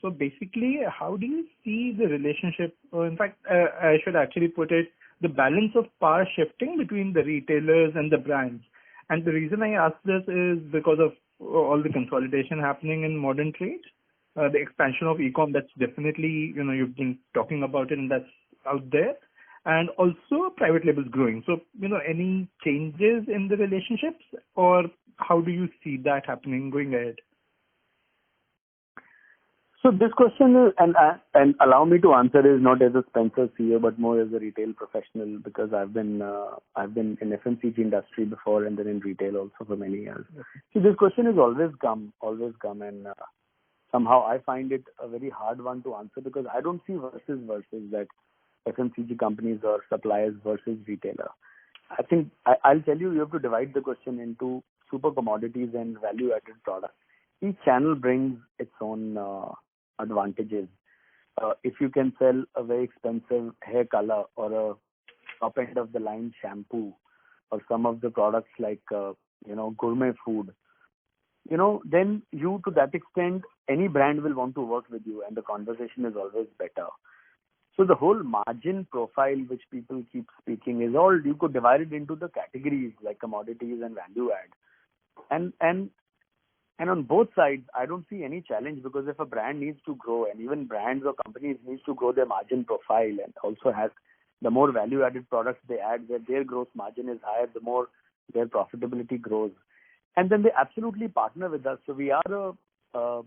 So basically, how do you see the relationship, or in fact, I should actually put it, the balance of power shifting between the retailers and the brands? And the reason I ask this is because of all the consolidation happening in modern trade, the expansion of e-com, that's definitely, you've been talking about it and that's out there. And also private labels growing. So, any changes in the relationships, or how do you see that happening going ahead? So this question is, and allow me to answer, is not as a Spencer CEO, but more as a retail professional, because I've been in FMCG industry before and then in retail also for many years. Okay. So this question has always come, and somehow I find it a very hard one to answer because I don't see versus that FMCG companies or suppliers versus retailer. I think I'll tell you have to divide the question into super commodities and value-added products. Each channel brings its own advantages. If you can sell a very expensive hair color or a top end of the line shampoo or some of the products like gourmet food, then you, to that extent, any brand will want to work with you, and the conversation is always better. So the whole margin profile which people keep speaking is all, you could divide it into the categories like commodities and value add. And on both sides, I don't see any challenge, because if a brand needs to grow, and even brands or companies needs to grow their margin profile and also the more value-added products they add, where their gross margin is higher, the more their profitability grows. And then they absolutely partner with us. So we are a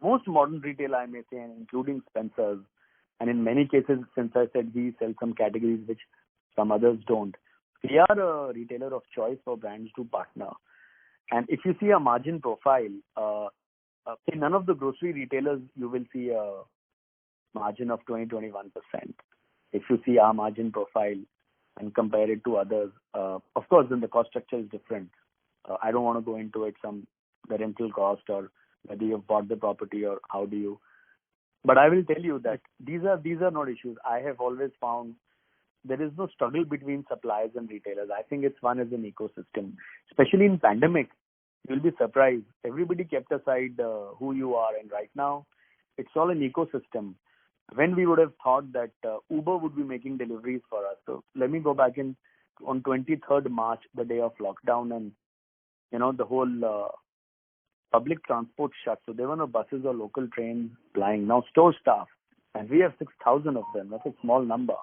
most modern retailer, I may say, including Spencer's. And in many cases, since I said we sell some categories which some others don't, we are a retailer of choice for brands to partner. And if you see a margin profile, in none of the grocery retailers, you will see a margin of 20-21%. If you see our margin profile and compare it to others, of course, then the cost structure is different. I don't want to go into it, the rental cost or whether you've bought the property or how do you. But I will tell you that these are not issues. I have always found there is no struggle between suppliers and retailers. I think it's one as an ecosystem. Especially in pandemic, you'll be surprised. Everybody kept aside who you are, and right now, it's all an ecosystem. When we would have thought that Uber would be making deliveries for us. So let me go back on 23rd March, the day of lockdown, and the whole public transport shut. So there were no buses or local trains plying. Now store staff, and we have 6,000 of them. That's a small number.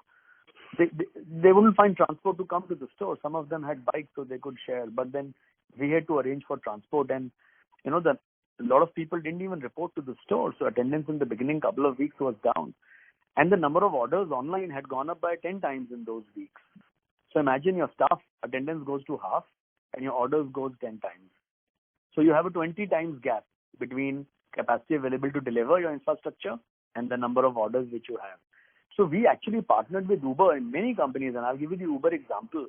They wouldn't find transport to come to the store. Some of them had bikes so they could share, but then we had to arrange for transport, and a lot of people didn't even report to the store. So attendance in the beginning couple of weeks was down, and the number of orders online had gone up by 10 times in those weeks. So imagine your staff attendance goes to half and your orders goes 10 times. So you have a 20 times gap between capacity available to deliver your infrastructure and the number of orders which you have. So we actually partnered with Uber and many companies, and I'll give you the Uber example.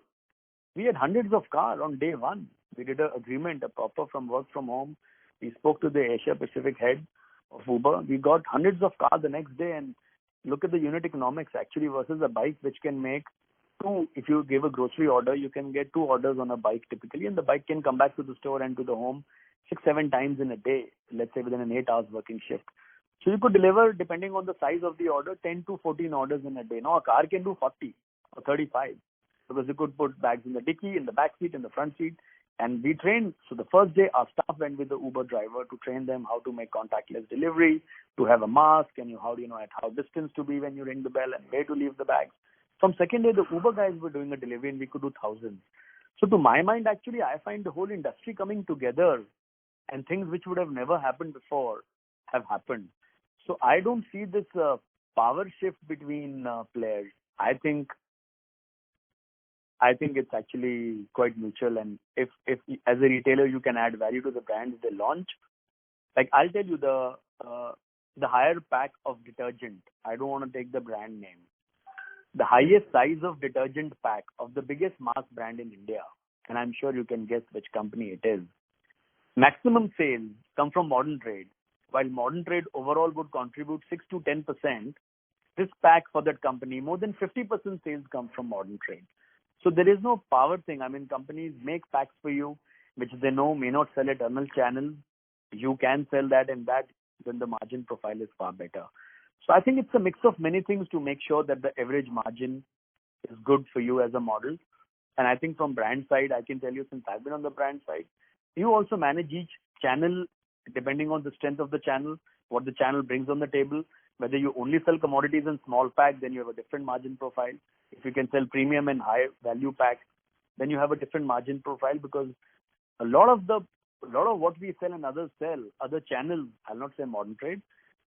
We had hundreds of cars on day one. We did an agreement, a proper from work from home. We spoke to the Asia Pacific head of Uber. We got hundreds of cars the next day, and look at the unit economics actually versus a bike which can make two. If you give a grocery order, you can get 2 orders on a bike typically, and the bike can come back to the store and to the home 6-7 times in a day, let's say within an 8 hours working shift. So you could deliver, depending on the size of the order, 10 to 14 orders in a day. Now a car can do 40 or 35 because you could put bags in the dicky, in the back seat, in the front seat. And we trained. So the first day, our staff went with the Uber driver to train them how to make contactless delivery, to have a mask, and at how distance to be when you ring the bell and where to leave the bags. From second day, the Uber guys were doing a delivery, and we could do thousands. So to my mind, actually, I find the whole industry coming together, and things which would have never happened before have happened. So I don't see this power shift between players. I think it's actually quite mutual, and if as a retailer you can add value to the brands they launch, like I'll tell you the higher pack of detergent. I don't want to take the brand name. The highest size of detergent pack of the biggest mass brand in India, and I'm sure you can guess which company it is. Maximum sales come from modern trade, while modern trade overall would contribute 6 to 10%. This pack for that company, more than 50% sales come from modern trade. So there is no power thing. I mean, companies make packs for you, which they know may not sell at external channels. You can sell that, and that then the margin profile is far better. So I think it's a mix of many things to make sure that the average margin is good for you as a model. And I think from brand side, I can tell you, since I've been on the brand side, you also manage each channel depending on the strength of the channel, what the channel brings on the table. Whether you only sell commodities in small pack, then you have a different margin profile. If you can sell premium and high value pack, then you have a different margin profile, because a lot of what we sell and others sell, other channels, I'll not say modern trade,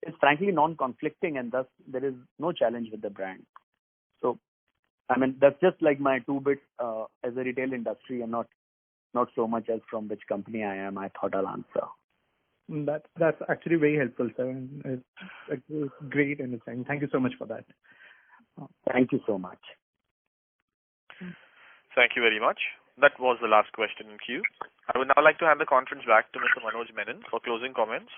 is frankly non-conflicting, and thus there is no challenge with the brand. So, I mean, that's just like my 2 bits as a retail industry, and not so much as from which company I am. I thought I'll answer. That's actually very helpful, sir. And it's great understanding. Thank you so much for that. Thank you so much. Thank you very much. That was the last question in queue. I would now like to hand the conference back to Mr. Manoj Menon for closing comments.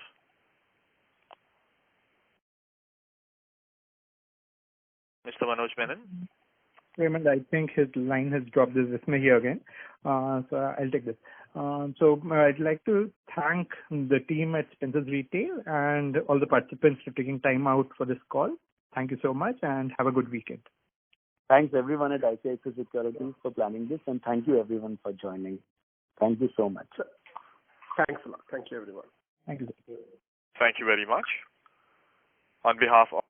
Mr. Manoj Menon? Raymond, I think his line has dropped. This is me here again. So I'll take this. So I'd like to thank the team at Spencer's Retail and all the participants for taking time out for this call. Thank you so much, and have a good weekend. Thanks everyone at ICICI Securities for planning this, and thank you everyone for joining. Thank you so much. Thanks a lot. Thank you, everyone. Thank you. Thank you very much. On behalf of